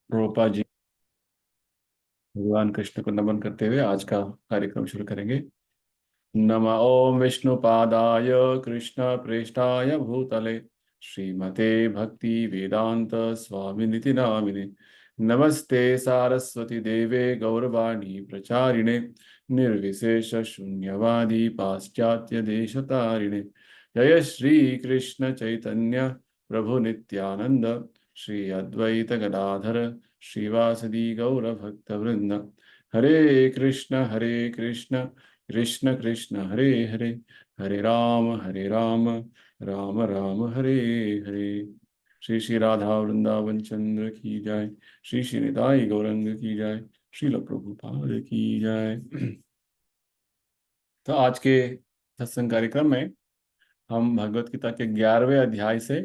रूपा जी, भगवान कृष्ण को नमन करते हुए आज का कार्यक्रम शुरू करेंगे। नमः ओम विष्णुपादाय कृष्ण प्रेष्ठाय भूतले श्रीमते भक्ति वेदांत स्वामिनिति नामिने। नमस्ते सारस्वती देवे गौरवाणी प्रचारिणे निर्विशेष शून्यवादी पाश्चात्य देशतारिणे। जय श्री कृष्ण चैतन्य प्रभु नित्यानंद श्री अद्वैत गदाधर श्रीवासदि गौर भक्त वृंद। हरे कृष्ण कृष्ण कृष्ण हरे हरे, हरे राम राम राम हरे हरे। श्री श्री राधा वृंदावन चंद्र की जय। श्री श्री निताई गौरंग की जय। श्रील प्रभुपाद की जय। तो आज के सत्संग कार्यक्रम में हम भगवत गीता के 11वें अध्याय से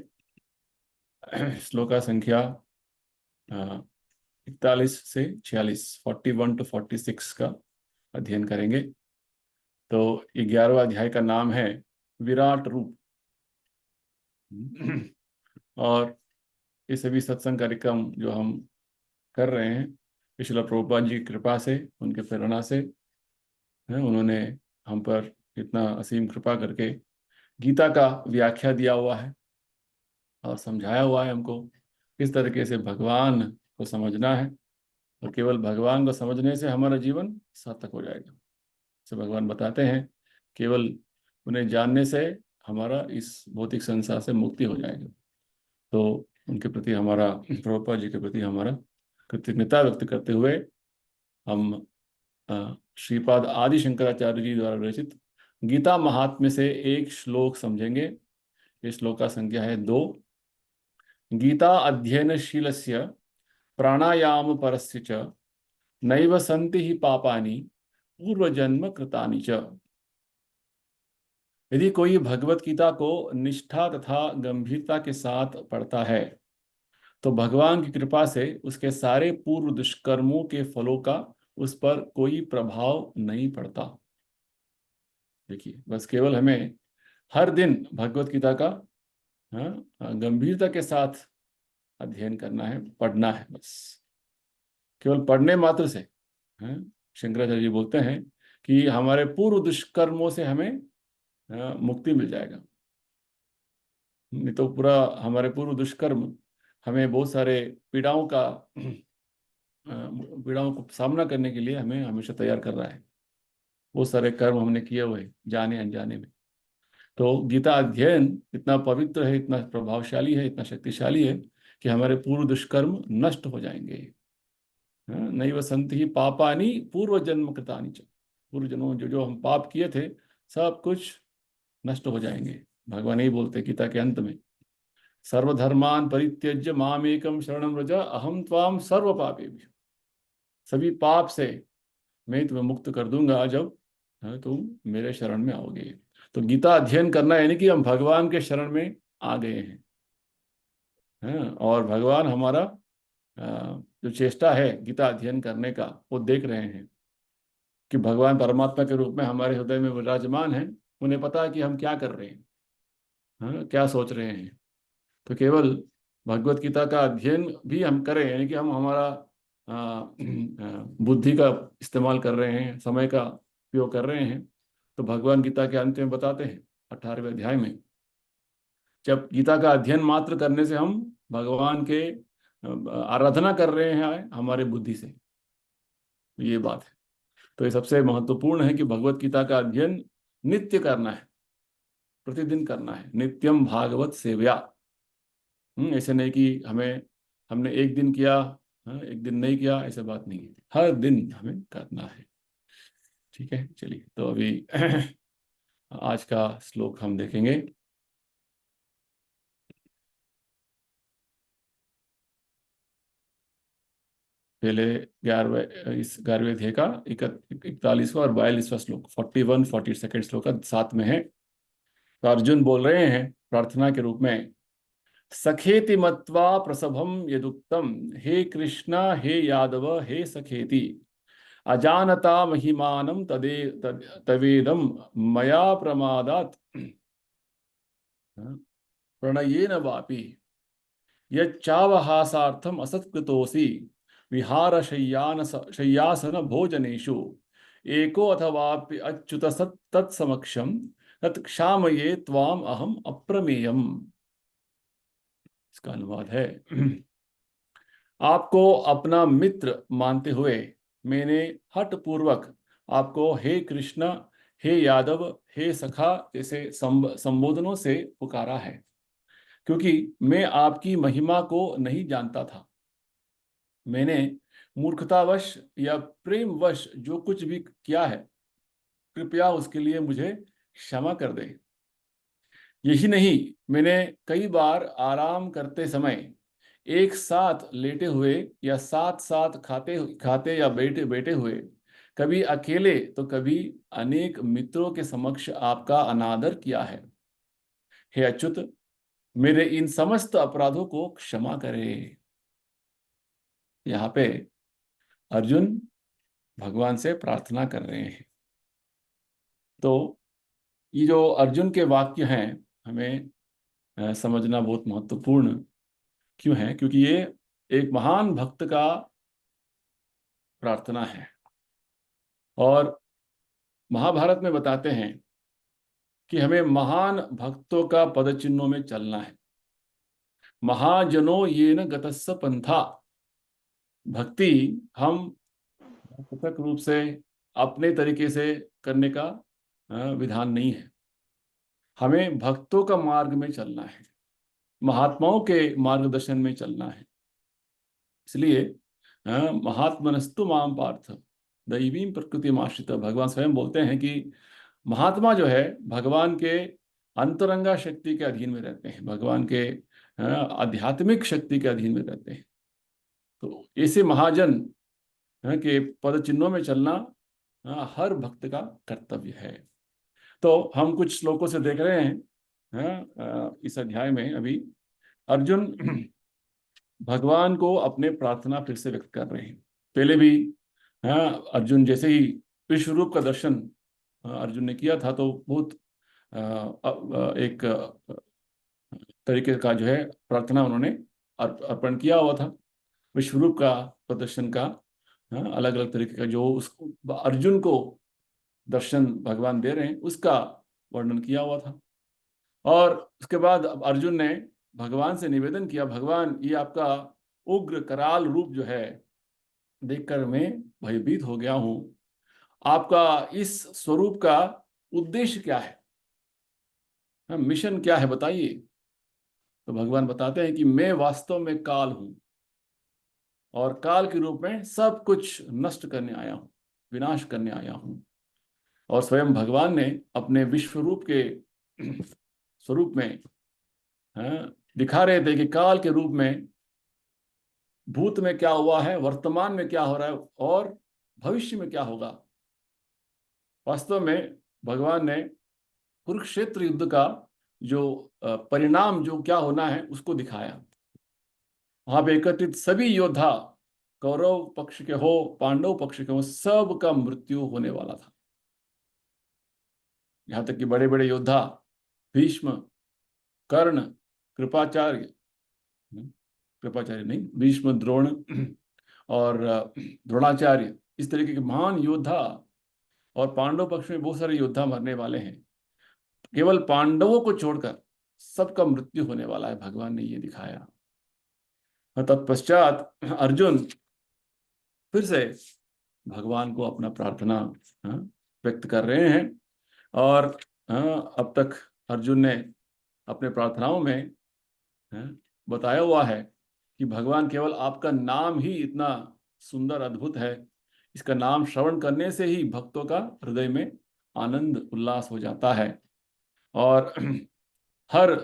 श्लोका संख्या 41 से 46, 41 to 46 का अध्ययन करेंगे। तो 11वां अध्याय का नाम है विराट रूप। और ये सभी सत्संग कार्यक्रम जो हम कर रहे हैं श्रील प्रभुपाद जी की कृपा से, उनके प्रेरणा से है। उन्होंने हम पर इतना असीम कृपा करके गीता का व्याख्या दिया हुआ है और समझाया हुआ है हमको किस तरीके से भगवान को समझना है। और केवल भगवान को समझने से हमारा जीवन सार्थक हो जाएगा। से भगवान बताते हैं केवल उन्हें जानने से हमारा इस भौतिक संसार से मुक्ति हो जाएगी। तो उनके प्रति हमारा, प्रभुपाद जी के प्रति हमारा कृतज्ञता व्यक्त करते हुए हम श्रीपाद आदि शंकराचार्य जी द्वारा रचित गीता महात्म्य से एक श्लोक समझेंगे। इस श्लोक का संख्या है 2। गीता अध्ययनशीलस्य प्राणायाम परस्य च नैव सन्ति हि पापानि पूर्वजन्म कृतानि च। यदि कोई भगवत गीता को निष्ठा तथा गंभीरता के साथ पढ़ता है तो भगवान की कृपा से उसके सारे पूर्व दुष्कर्मों के फलों का उस पर कोई प्रभाव नहीं पड़ता। देखिए, बस केवल हमें हर दिन भगवत गीता का गंभीरता के साथ अध्ययन करना है, पढ़ना है। बस केवल पढ़ने मात्र से शंकराचार्य जी बोलते हैं कि हमारे पूर्व दुष्कर्मों से हमें मुक्ति मिल जाएगा। नहीं तो पूरा हमारे पूर्व दुष्कर्म हमें बहुत सारे पीड़ाओं को सामना करने के लिए हमें हमेशा तैयार कर रहा है। बहुत सारे कर्म हमने किए हुए जाने अनजाने में। तो गीता अध्ययन इतना पवित्र है, इतना प्रभावशाली है, इतना शक्तिशाली है कि हमारे पूर्व दुष्कर्म नष्ट हो जाएंगे। नैव सन्ति ही पापानि पूर्व जन्म कृतानि च। पूर्व जन्मों जो जो हम पाप किए थे सब कुछ नष्ट हो जाएंगे। भगवान यही बोलते गीता के अंत में, सर्वधर्मान परित्यज्य मामेकम शरणम व्रज अहम त्वाम सर्व पापेभ्यो। सभी पाप से मैं तुम्हें मुक्त कर दूंगा जब तुम मेरे शरण में आओगे। तो गीता अध्ययन करना यानी कि हम भगवान के शरण में आ गए हैं। और भगवान हमारा जो चेष्टा है गीता अध्ययन करने का वो देख रहे हैं कि भगवान परमात्मा के रूप में हमारे हृदय में विराजमान है। उन्हें पता है कि हम क्या कर रहे हैं, क्या सोच रहे हैं। तो केवल भगवत गीता का अध्ययन भी हम करें यानी कि हम हमारा बुद्धि का इस्तेमाल कर रहे हैं, समय का उपयोग कर रहे हैं। तो भगवान गीता के अंत में बताते हैं 18वें अध्याय में, जब गीता का अध्ययन मात्र करने से हम भगवान के आराधना कर रहे हैं हमारे बुद्धि से, ये बात है। तो ये सबसे महत्वपूर्ण है कि भगवत गीता का अध्ययन नित्य करना है, प्रतिदिन करना है। नित्यम भागवत सेव्या। ऐसे नहीं कि हमने एक दिन किया, एक दिन नहीं किया, ऐसा बात नहीं है। हर दिन हमें करना है। ठीक है, चलिए तो अभी आज का श्लोक हम देखेंगे। पहले 11वें अध्याय का 41वां और 42वां श्लोक, 41-42 श्लोक का साथ में है। तो अर्जुन बोल रहे हैं प्रार्थना के रूप में, सखेति मत्वा प्रसभम यदुक्तम, हे कृष्ण हे यादव हे सखेति, अजानता महिमानं तवेदम मया प्रमादात प्रणयेन वापि। यच्चावहासार्थम असत्कृतोऽसि विहार शय्यासन भोजनेषु एको अथवापि अच्युत तत्समक्षम तत्क्षामये त्वाम अहम अप्रमेयम। इसका अनुवाद है, आपको अपना मित्र मानते हुए मैंने हठ पूर्वक आपको हे कृष्ण, हे यादव, हे सखा जैसे संबोधनों से पुकारा है, क्योंकि मैं आपकी महिमा को नहीं जानता था। मैंने मूर्खतावश या प्रेमवश जो कुछ भी किया है, कृपया उसके लिए मुझे क्षमा कर दे। यही नहीं, मैंने कई बार आराम करते समय एक साथ लेटे हुए या साथ साथ खाते खाते या बैठे बैठे हुए, कभी अकेले तो कभी अनेक मित्रों के समक्ष आपका अनादर किया है। हे अच्युत, मेरे इन समस्त अपराधों को क्षमा करे। यहाँ पे अर्जुन भगवान से प्रार्थना कर रहे हैं। तो ये जो अर्जुन के वाक्य हैं, हमें समझना बहुत महत्वपूर्ण क्यों है, क्योंकि ये एक महान भक्त का प्रार्थना है। और महाभारत में बताते हैं कि हमें महान भक्तों का पद चिन्हों में चलना है। महाजनो ये न गतस्स पंथा। भक्ति हम पृथक रूप से अपने तरीके से करने का विधान नहीं है। हमें भक्तों का मार्ग में चलना है, महात्माओं के मार्गदर्शन में चलना है। इसलिए महात्मनस्तु माम पार्थ दैवीं प्रकृति आश्रित, भगवान स्वयं बोलते हैं कि महात्मा जो है भगवान के अंतरंगा शक्ति के अधीन में रहते हैं, भगवान के आध्यात्मिक शक्ति के अधीन में रहते हैं। तो ऐसे महाजन के पद चिन्हों में चलना हर भक्त का कर्तव्य है। तो हम कुछ श्लोकों से देख रहे हैं इस अध्याय में अभी अर्जुन भगवान को अपने प्रार्थना फिर से व्यक्त कर रहे हैं। पहले भी अर्जुन जैसे ही विश्व रूप का दर्शन अर्जुन ने किया था, तो बहुत एक तरीके का जो है प्रार्थना उन्होंने अर्पण किया हुआ था। विश्व रूप का प्रदर्शन का अलग अलग तरीके का जो उसको अर्जुन को दर्शन भगवान दे रहे हैं उसका वर्णन किया हुआ था। और उसके बाद अर्जुन ने भगवान से निवेदन किया, भगवान ये आपका उग्र कराल रूप जो है देखकर मैं भयभीत हो गया हूं। आपका इस स्वरूप का उद्देश्य क्या है, मिशन क्या है, बताइए। तो भगवान बताते हैं कि मैं वास्तव में काल हूं और काल के रूप में सब कुछ नष्ट करने आया हूं, विनाश करने आया हूं। और स्वयं भगवान ने अपने विश्व रूप के स्वरूप में दिखा रहे थे कि काल के रूप में भूत में क्या हुआ है, वर्तमान में क्या हो रहा है और भविष्य में क्या होगा। वास्तव में भगवान ने कुरुक्षेत्र युद्ध का जो परिणाम जो क्या होना है उसको दिखाया। वहां पे एकत्रित सभी योद्धा, कौरव पक्ष के हो पांडव पक्ष के हो, सब का मृत्यु होने वाला था। यहां तक कि बड़े बड़े योद्धा भीष्म, कर्ण, कृपाचार्य, कृपाचार्य नहीं, भीष्म, द्रोण और द्रोणाचार्य, इस तरीके के महान योद्धा, और पांडव पक्ष में बहुत सारे योद्धा मरने वाले हैं। केवल पांडवों को छोड़कर सबका मृत्यु होने वाला है, भगवान ने ये दिखाया। तत्पश्चात अर्जुन फिर से भगवान को अपना प्रार्थना व्यक्त कर रहे हैं। और अब तक अर्जुन ने अपने प्रार्थनाओं में बताया हुआ है कि भगवान केवल आपका नाम ही इतना सुंदर अद्भुत है, इसका नाम श्रवण करने से ही भक्तों का हृदय में आनंद उल्लास हो जाता है। और हर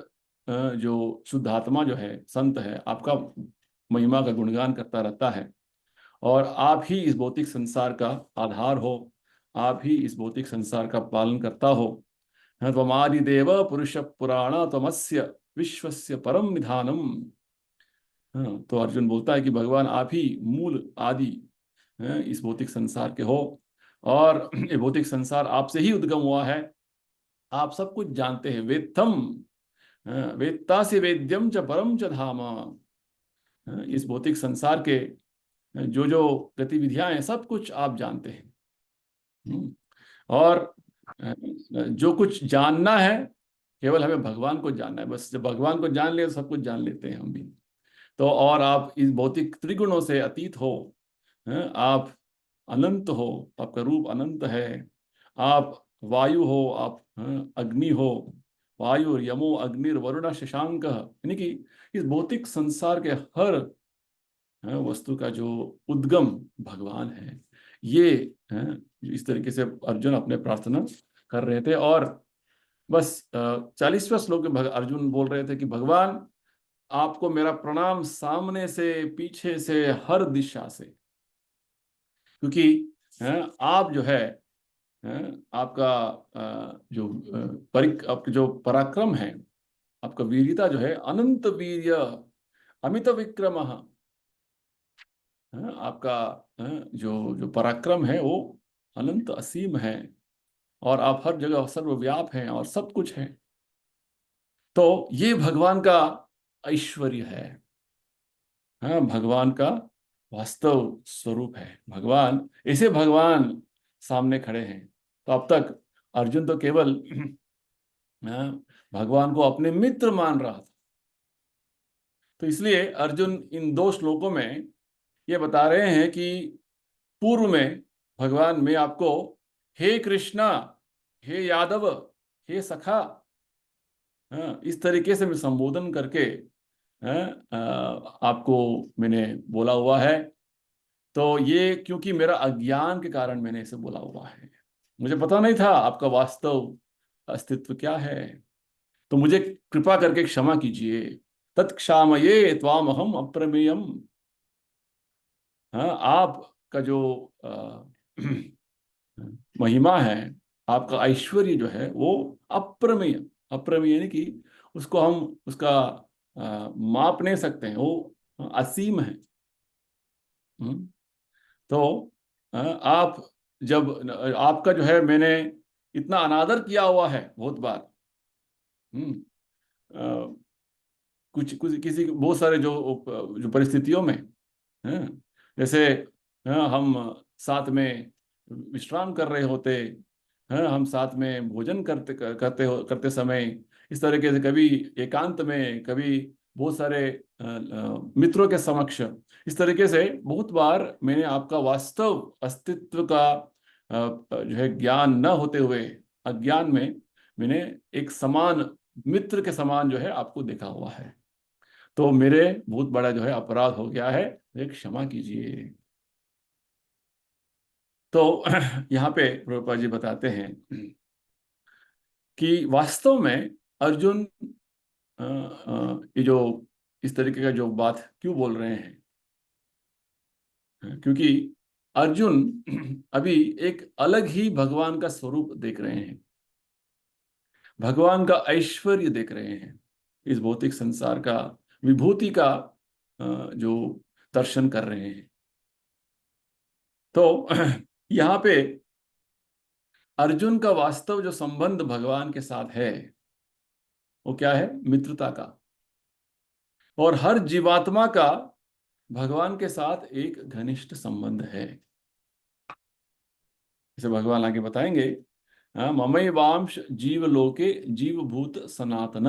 जो शुद्ध आत्मा जो है, संत है, आपका महिमा का गुणगान करता रहता है। और आप ही इस भौतिक संसार का आधार हो, आप ही इस भौतिक संसार का पालन करता हो। त्वमादि देव पुरुष पुराण त्वमस्य विश्वस्य परम निधानम। तो अर्जुन बोलता है कि भगवान आप ही मूल आदि इस भौतिक संसार के हो, और ये भौतिक संसार आपसे ही उद्गम हुआ है। आप सब कुछ जानते हैं। वेत्थम वेत्ता से वेद्यम च परम च धाम। इस भौतिक संसार के जो जो गतिविधियां हैं सब कुछ आप जानते हैं। और जो कुछ जानना है केवल हमें भगवान को जानना है, बस जब भगवान को जान लिया तो सब कुछ जान लेते हैं हम भी। तो और आप इस भौतिक त्रिगुणों से अतीत हो, आप अनंत हो, आपका रूप अनंत है। आप वायु हो, आप अग्नि हो। वायु यमो अग्निर वरुण शशांक, यानी कि इस भौतिक संसार के हर वस्तु का जो उद्गम भगवान है। ये इस तरीके से अर्जुन अपने प्रार्थना कर रहे थे। और बस 40वें श्लोक में अर्जुन बोल रहे थे कि भगवान आपको मेरा प्रणाम सामने से, पीछे से, हर दिशा से। क्योंकि आप जो है आपका आपका जो पराक्रम है, आपका वीरता जो है, अनंत वीर्य अमित विक्रम। आपका जो जो पराक्रम है वो अनंत असीम है, और आप हर जगह सर्वव्याप हैं और सब कुछ है। तो ये भगवान का ऐश्वर्य है। भगवान का वास्तव स्वरूप है। भगवान, ऐसे भगवान सामने खड़े हैं। तो अब तक अर्जुन तो केवल भगवान को अपने मित्र मान रहा था। तो इसलिए अर्जुन इन 2 श्लोकों में ये बता रहे हैं कि पूर्व में भगवान, मैं आपको हे कृष्णा, हे यादव, हे सखा, इस तरीके से मैं संबोधन करके आपको मैंने बोला हुआ है। तो ये क्योंकि मेरा अज्ञान के कारण मैंने इसे बोला हुआ है। मुझे पता नहीं था आपका वास्तव अस्तित्व क्या है। तो मुझे कृपा करके क्षमा कीजिए। तत्क्षामये त्वामहम अप्रमेयम। आपका जो महिमा है, आपका ऐश्वर्य जो है वो अप्रमेय। अप्रमेय यानी कि उसको हम उसका माप नहीं सकते हैं, वो असीम है। तो आप जब आपका जो है, मैंने इतना अनादर किया हुआ है बहुत बार। हम्म, अ, कुछ कुछ किसी बहुत सारे जो जो परिस्थितियों में, जैसे हम साथ में विश्राम कर रहे होते, हम साथ में भोजन करते समय, इस तरीके से कभी एकांत में, कभी बहुत सारे मित्रों के समक्ष, इस तरीके से बहुत बार मैंने आपका वास्तव अस्तित्व का जो है ज्ञान न होते हुए, अज्ञान में, मैंने एक समान मित्र के समान जो है आपको देखा हुआ है। तो मेरे बहुत बड़ा जो है अपराध हो गया है, एक क्षमा कीजिए। तो यहाँ पे प्रभुपाद जी बताते हैं कि वास्तव में अर्जुन ये जो इस तरीके का जो बात क्यों बोल रहे हैं, क्योंकि अर्जुन अभी एक अलग ही भगवान का स्वरूप देख रहे हैं, भगवान का ऐश्वर्य देख रहे हैं, इस भौतिक संसार का विभूति का जो दर्शन कर रहे हैं। तो यहाँ पे अर्जुन का वास्तव जो संबंध भगवान के साथ है वो क्या है? मित्रता का। और हर जीवात्मा का भगवान के साथ एक घनिष्ठ संबंध है। इसे भगवान आगे बताएंगे, ममैवांश जीवलोके जीवभूत सनातन।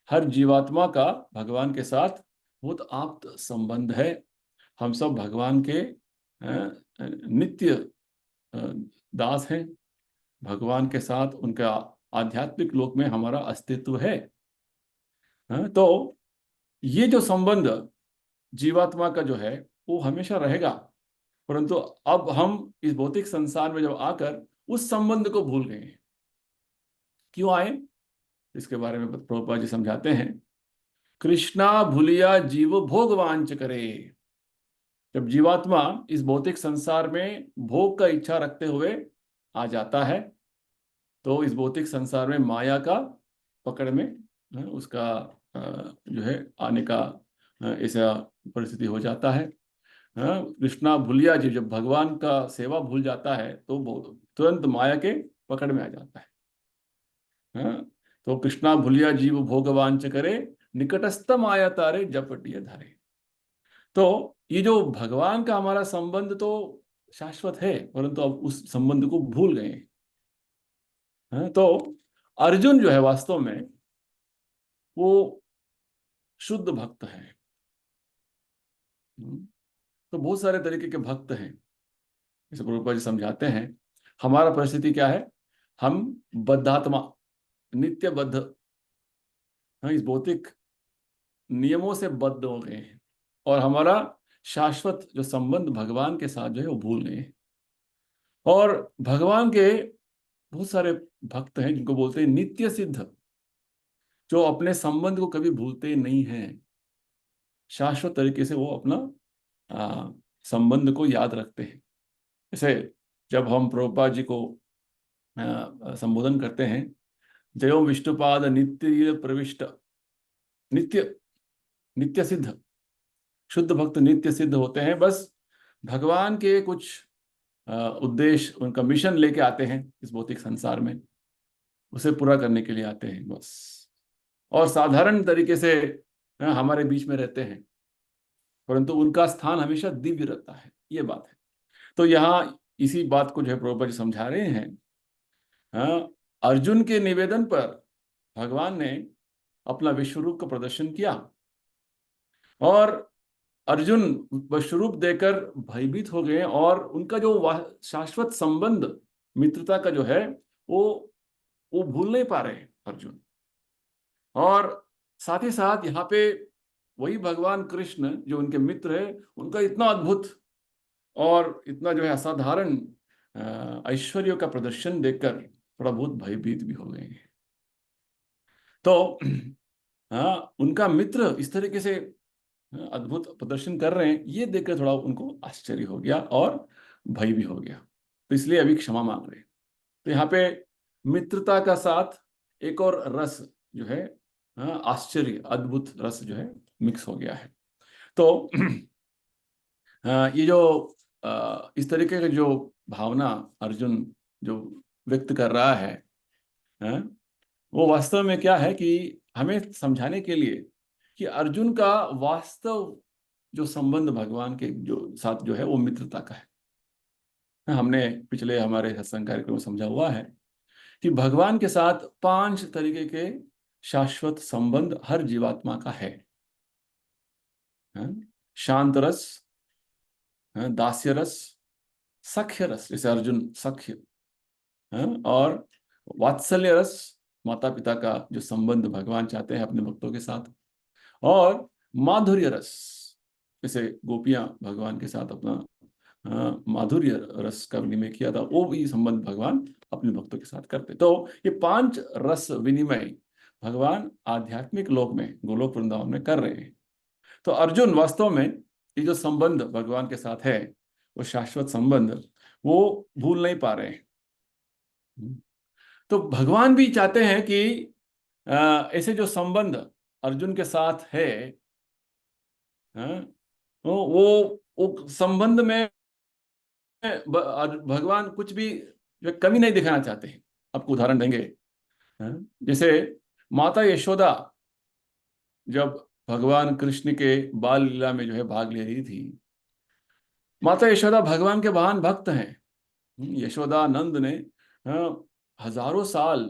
हर जीवात्मा का भगवान के साथ बहुत आप्त संबंध है। हम सब भगवान के नित्य दास हैं। भगवान के साथ उनका आध्यात्मिक लोक में हमारा अस्तित्व है। तो ये जो संबंध जीवात्मा का जो है वो हमेशा रहेगा। परंतु अब हम इस भौतिक संसार में जब आकर उस संबंध को भूल गए हैं। क्यों आए? इसके बारे में प्रभुपाद जी समझाते हैं। कृष्णा भूलिया जीव भोग वांच करे। जब जीवात्मा इस भौतिक संसार में भोग का इच्छा रखते हुए आ जाता है, तो इस भौतिक संसार में माया का पकड़ में उसका जो है आने का ऐसा परिस्थिति हो जाता है। कृष्णा भूलिया जी, जब भगवान का सेवा भूल जाता है तो तुरंत माया के पकड़ में आ जाता है। तो कृष्णा भूलिया जीव भोगवांच करे, निकटस्थ माया तारे जपटिय धारे। तो ये जो भगवान का हमारा संबंध तो शाश्वत है, परंतु अब उस संबंध को भूल गए हैं। हाँ, तो अर्जुन जो है वास्तव में वो शुद्ध भक्त है। तो बहुत सारे तरीके के भक्त हैं, जैसे प्रभुपाद जी समझाते हैं। हमारा परिस्थिति क्या है, हम बद्धात्मा, नित्य बद्ध, हाँ, इस भौतिक नियमों से बद्ध हो गए हैं, और हमारा शाश्वत जो संबंध भगवान के साथ जो है वो भूल गए हैं। और भगवान के बहुत सारे भक्त हैं जिनको बोलते हैं नित्य सिद्ध, जो अपने संबंध को कभी भूलते नहीं हैं, शाश्वत तरीके से वो अपना संबंध को याद रखते हैं। जैसे जब हम प्रभुपाद जी को संबोधन करते हैं, जयो विष्णुपाद नित्य प्रविष्ट, नित्य, नित्य सिद्ध, शुद्ध भक्त नित्य सिद्ध होते हैं। बस भगवान के कुछ उद्देश्य, उनका मिशन लेके आते हैं इस भौतिक संसार में, उसे पूरा करने के लिए आते हैं बस, और साधारण तरीके से हमारे बीच में रहते हैं, परंतु उनका स्थान हमेशा दिव्य रहता है, ये बात है। तो यहाँ इसी बात को जो है प्रभुपाद जी समझा रहे हैं। अर्जुन के निवेदन पर भगवान ने अपना विश्वरूप का प्रदर्शन किया, और अर्जुन विश्वरूप देकर भयभीत हो गए, और उनका जो शाश्वत संबंध मित्रता का जो है वो भूल नहीं पा रहे अर्जुन। और साथ ही साथ यहाँ पे वही भगवान कृष्ण जो उनके मित्र है, उनका इतना अद्भुत और इतना जो है असाधारण ऐश्वर्य का प्रदर्शन देखकर थोड़ा बहुत भयभीत भी हो गए हैं। तो उनका मित्र इस तरीके से अद्भुत प्रदर्शन कर रहे हैं, ये देखकर थोड़ा उनको आश्चर्य हो गया और भय भी हो गया, तो इसलिए अभी क्षमा मांग रहे हैं। तो यहाँ पे मित्रता का साथ एक और रस जो है, आश्चर्य, अद्भुत रस जो है मिक्स हो गया है। तो ये जो इस तरीके की जो भावना अर्जुन जो व्यक्त कर रहा है, वो वास्तव में क्या है कि हमें समझाने के लिए कि अर्जुन का वास्तव जो संबंध भगवान के जो साथ जो है वो मित्रता का है। हमने पिछले हमारे सत्संग कार्यक्रम में समझा हुआ है कि भगवान के साथ 5 तरीके के शाश्वत संबंध हर जीवात्मा का है। शांत रस, दास्य रस, सख्य रस, जैसे अर्जुन सख्य, और वात्सल्य रस, माता पिता का जो संबंध भगवान चाहते हैं अपने भक्तों के साथ, और माधुर्य रस, जैसे गोपियां भगवान के साथ अपना माधुर्य रस का विनिमय किया था, वो भी संबंध भगवान अपने भक्तों के साथ करते। तो ये 5 रस विनिमय भगवान आध्यात्मिक लोक में, गोलोक वृंदावन में कर रहे हैं। तो अर्जुन वास्तव में ये जो संबंध भगवान के साथ है, वो शाश्वत संबंध, वो भूल नहीं पा रहे हैं। तो भगवान भी चाहते हैं कि ऐसे जो संबंध अर्जुन के साथ है, वो संबंध में भगवान कुछ भी जो कमी नहीं दिखाना चाहते हैं। आपको उदाहरण देंगे, जैसे माता यशोदा जब भगवान कृष्ण के बाल लीला में जो है भाग ले रही थी, माता यशोदा भगवान के महान भक्त हैं। यशोदा नंद ने हजारों साल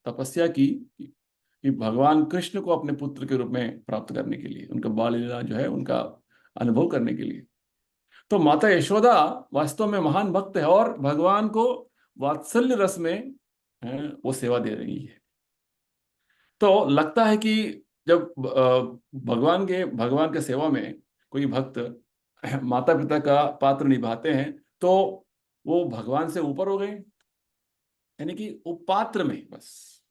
तपस्या की कि भगवान कृष्ण को अपने पुत्र के रूप में प्राप्त करने के लिए, उनका बाल लीला जो है उनका अनुभव करने के लिए। तो माता यशोदा वास्तव में महान भक्त है, और भगवान को वात्सल्य रस में वो सेवा दे रही है। तो लगता है कि जब भगवान के सेवा में कोई भक्त माता पिता का पात्र निभाते हैं, तो वो भगवान से ऊपर हो गए, यानी कि वो पात्र में बस।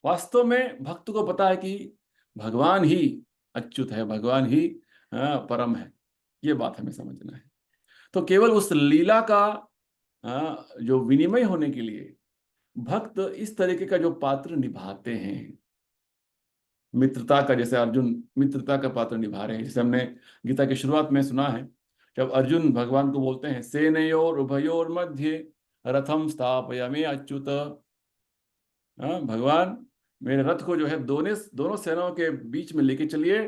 वास्तव में भक्त को पता है कि भगवान ही अच्युत है, भगवान ही परम है, ये बात हमें समझना है। तो केवल उस लीला का जो विनिमय होने के लिए भक्त इस तरीके का जो पात्र निभाते हैं, मित्रता का, जैसे अर्जुन मित्रता का पात्र निभा रहे हैं। जैसे हमने गीता की शुरुआत में सुना है, जब अर्जुन भगवान को बोलते हैं सेनयोर उभयोर मध्य रथम स्थापयामि अच्युत, भगवान मेरे रथ को जो है दोनों सेनाओं के बीच में लेके चलिए,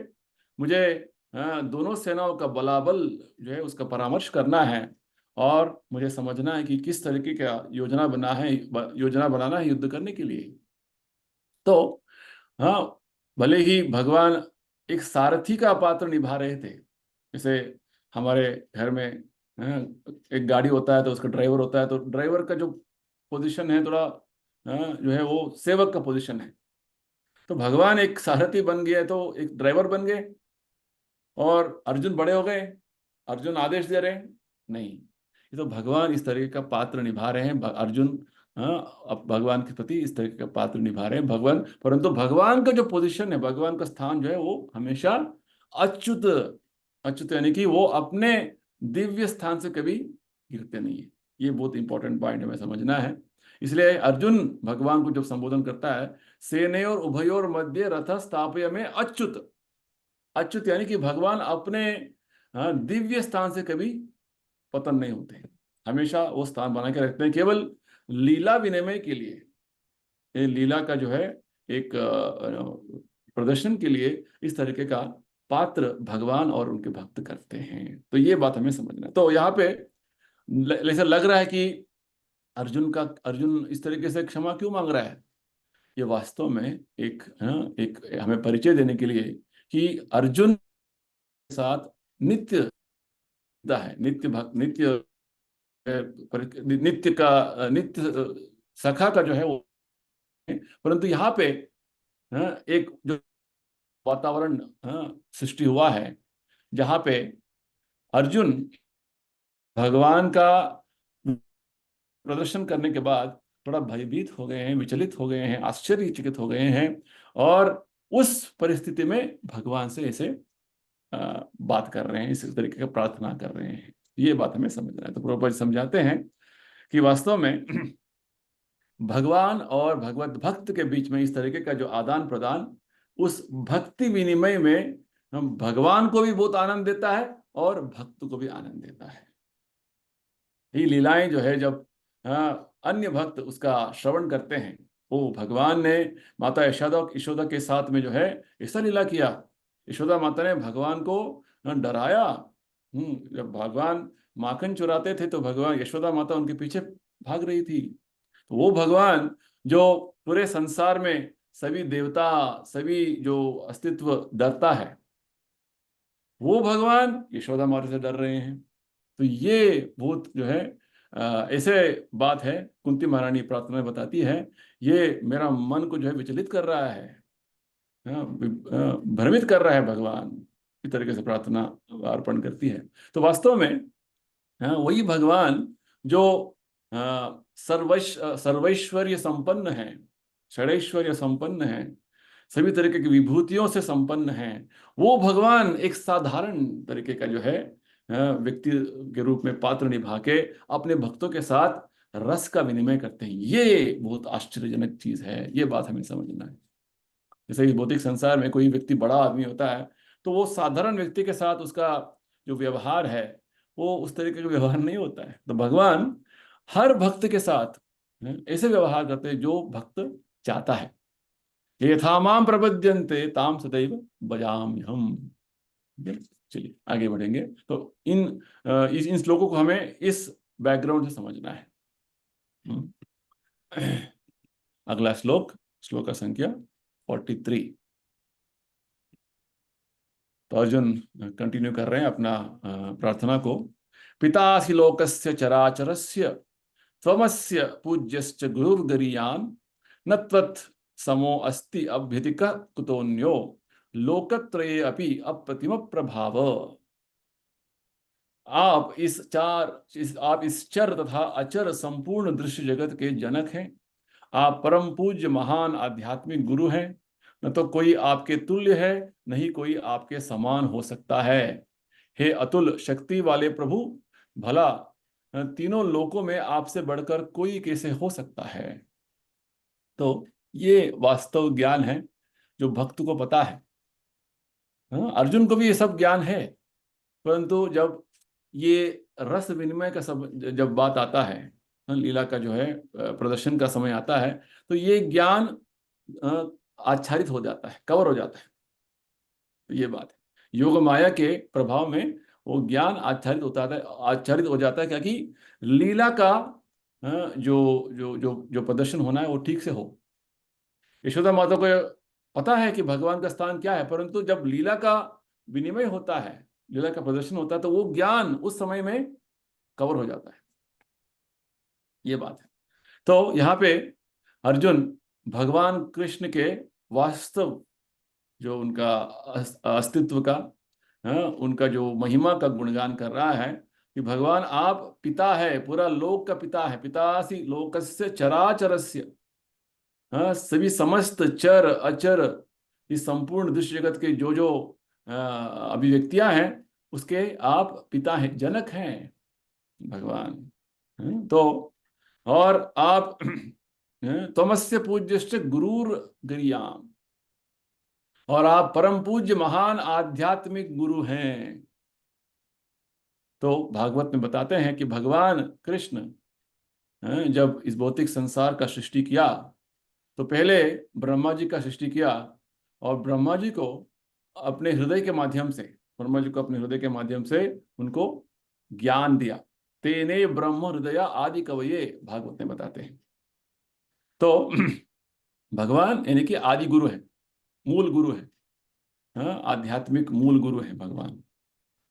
मुझे दोनों सेनाओं का बलाबल जो है उसका परामर्श करना है, और मुझे समझना है कि किस तरीके का योजना बनाना है युद्ध करने के लिए। तो हाँ, भले ही भगवान एक सारथी का पात्र निभा रहे थे। जैसे हमारे घर में हाँ, एक गाड़ी होता है तो उसका ड्राइवर होता है, तो ड्राइवर का जो पोजीशन है थोड़ा जो है वो सेवक का पोजीशन है। तो भगवान एक सारथी बन गए तो एक ड्राइवर बन गए, और अर्जुन बड़े हो गए, अर्जुन आदेश दे रहे हैं। नहीं, ये तो भगवान इस तरीके का पात्र निभा रहे हैं। अर्जुन अब भगवान के प्रति इस तरीके का पात्र निभा रहे हैं भगवान, परंतु भगवान का जो पोजीशन है, भगवान का स्थान जो है वो हमेशा अच्युत। अच्युत यानी कि वो अपने दिव्य स्थान से कभी गिरते नहीं है। ये बहुत इंपॉर्टेंट पॉइंट हमें समझना है। इसलिए अर्जुन भगवान को जब संबोधन करता है, सेनयोर उभयोर मध्य रथ स्थापय में अच्युत। अच्युत यानी कि भगवान अपने दिव्य स्थान से कभी पतन नहीं होते, हमेशा वो स्थान बना के रखते हैं, केवल लीला विनिमय के लिए। ये लीला का जो है एक प्रदर्शन के लिए इस तरीके का पात्र भगवान और उनके भक्त करते हैं। तो ये बात हमें समझना है। तो यहाँ पे ऐसा लग रहा है कि अर्जुन इस तरीके से क्षमा क्यों मांग रहा है। ये वास्तव में एक हमें परिचय देने के लिए कि अर्जुन के साथ नित्य है, नित्य भक्त, नित्य सखा का जो है वो है। परंतु यहाँ पे एक जो वातावरण सृष्टि हुआ है, जहाँ पे अर्जुन भगवान का प्रदर्शन करने के बाद थोड़ा भयभीत हो गए हैं, विचलित हो गए हैं, आश्चर्यचकित हो गए हैं, और उस परिस्थिति में भगवान से ऐसे बात कर रहे हैं, इस तरीके का प्रार्थना कर रहे हैं। ये बात हमें समझना है। तो प्रभुपाद जी समझाते हैं कि वास्तव में भगवान और भगवत भक्त के बीच में इस तरीके का जो आदान प्रदान, उस भक्ति विनिमय में हम भगवान को भी बहुत आनंद देता है और भक्त को भी आनंद देता है। ये लीलाएं जो है, जब अन्य भक्त उसका श्रवण करते हैं, वो भगवान ने माता यशोदा के साथ में जो है ऐसा लीला किया। यशोदा माता ने भगवान को डराया। जब भगवान माखन चुराते थे तो भगवान यशोदा माता उनके पीछे भाग रही थी। तो वो भगवान जो पूरे संसार में सभी देवता, सभी जो अस्तित्व डरता है, वो भगवान यशोदा माता से डर रहे हैं। तो ये बहुत जो है ऐसे बात है, कुंती महारानी प्रार्थना में बताती है, ये मेरा मन को जो है विचलित कर रहा है, भ्रमित कर रहा है भगवान, इस तरीके से प्रार्थना अर्पण करती है। तो वास्तव में वही भगवान जो सर्वैश्वर्य संपन्न है, षडैश्वर्य संपन्न है, सभी तरीके की विभूतियों से संपन्न है, वो भगवान एक साधारण तरीके का जो है व्यक्ति के रूप में पात्र निभा के अपने भक्तों के साथ रस का विनिमय करते हैं। ये बहुत आश्चर्यजनक चीज है, ये बात हमें समझना है। जैसे कि भौतिक संसार में कोई व्यक्ति बड़ा आदमी होता है, तो वो साधारण व्यक्ति के साथ उसका जो व्यवहार है वो उस तरीके का व्यवहार नहीं होता है। तो भगवान हर भक्त के साथ ऐसे व्यवहार करते हैं जो भक्त चाहता है। यथा माम प्रपद्यन्ते ताम सदैव भजाम्यहम्। चलिए आगे बढ़ेंगे। तो इन श्लोकों को हमें इस बैकग्राउंड से समझना है। अगला श्लोक, श्लोक का संख्या 43। तो अर्जुन कंटिन्यू कर रहे हैं अपना प्रार्थना को। पितासि लोकस्य चराचरस्य त्वमस्य पूज्यश्च गुरुर्गरीयान् न त्वत् समो अस्ति अभ्युदिकः कुतोऽन्यो लोकत्रये अपि अप्रतिम प्रभाव। आप इस चर तथा अचर संपूर्ण दृश्य जगत के जनक हैं। आप परम पूज्य महान आध्यात्मिक गुरु हैं। न तो कोई आपके तुल्य है, न ही कोई आपके समान हो सकता है। हे अतुल शक्ति वाले प्रभु, भला तीनों लोकों में आपसे बढ़कर कोई कैसे हो सकता है। तो ये वास्तव ज्ञान है जो भक्त को पता है। अर्जुन को भी ये सब ज्ञान है, परंतु जब ये रस विनिमय का सब जब बात आता है, लीला का जो है प्रदर्शन का समय आता है, तो ये ज्ञान आच्छादित हो जाता है, कवर हो जाता है। तो ये बात है। योग माया के प्रभाव में वो ज्ञान आच्छादित हो जाता है, क्या कि लीला का जो जो जो जो प्रदर्शन होना है वो ठीक से हो। यशोदा माता को पता है कि भगवान का स्थान क्या है, परंतु जब लीला का विनिमय होता है, लीला का प्रदर्शन होता है, तो वो ज्ञान उस समय में कवर हो जाता है। ये बात है। तो यहाँ पे अर्जुन भगवान कृष्ण के वास्तव जो उनका अस्तित्व का, उनका जो महिमा का गुणगान कर रहा है कि भगवान आप पिता है, पूरा लोक का पिता है। पितासी लोकस्य चराचरस्य, सभी समस्त चर अचर, इस संपूर्ण दृश्य जगत के जो जो अभिव्यक्तियां हैं उसके आप पिता हैं, जनक हैं भगवान। तो और आप तमस्य पूज्यश्च गुरुर गरियाम, और आप परम पूज्य महान आध्यात्मिक गुरु हैं। तो भागवत में बताते हैं कि भगवान कृष्ण जब इस भौतिक संसार का सृष्टि किया तो पहले ब्रह्मा जी का सृष्टि किया, और ब्रह्मा जी को अपने हृदय के माध्यम से, ब्रह्मा जी को अपने हृदय के माध्यम से उनको ज्ञान दिया। तेने ब्रह्म हृदय आदि कवये, भागवत में बताते हैं। तो भगवान यानी कि आदि गुरु है, मूल गुरु है, आध्यात्मिक मूल गुरु है भगवान।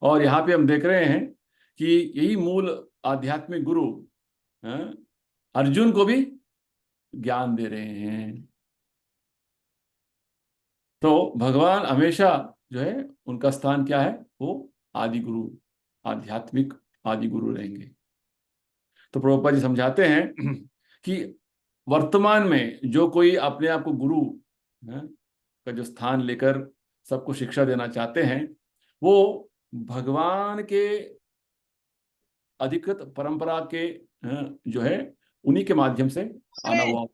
और यहाँ पे हम देख रहे हैं कि यही मूल आध्यात्मिक गुरु अर्जुन को भी ज्ञान दे रहे हैं। तो भगवान हमेशा जो है उनका स्थान क्या है, वो आदि गुरु, आध्यात्मिक आदि गुरु रहेंगे। तो प्रभुपाद जी समझाते हैं कि वर्तमान में जो कोई अपने आप को गुरु का जो स्थान लेकर सबको शिक्षा देना चाहते हैं, वो भगवान के अधिकृत परंपरा के जो है उन्हीं के माध्यम से आना हुआ।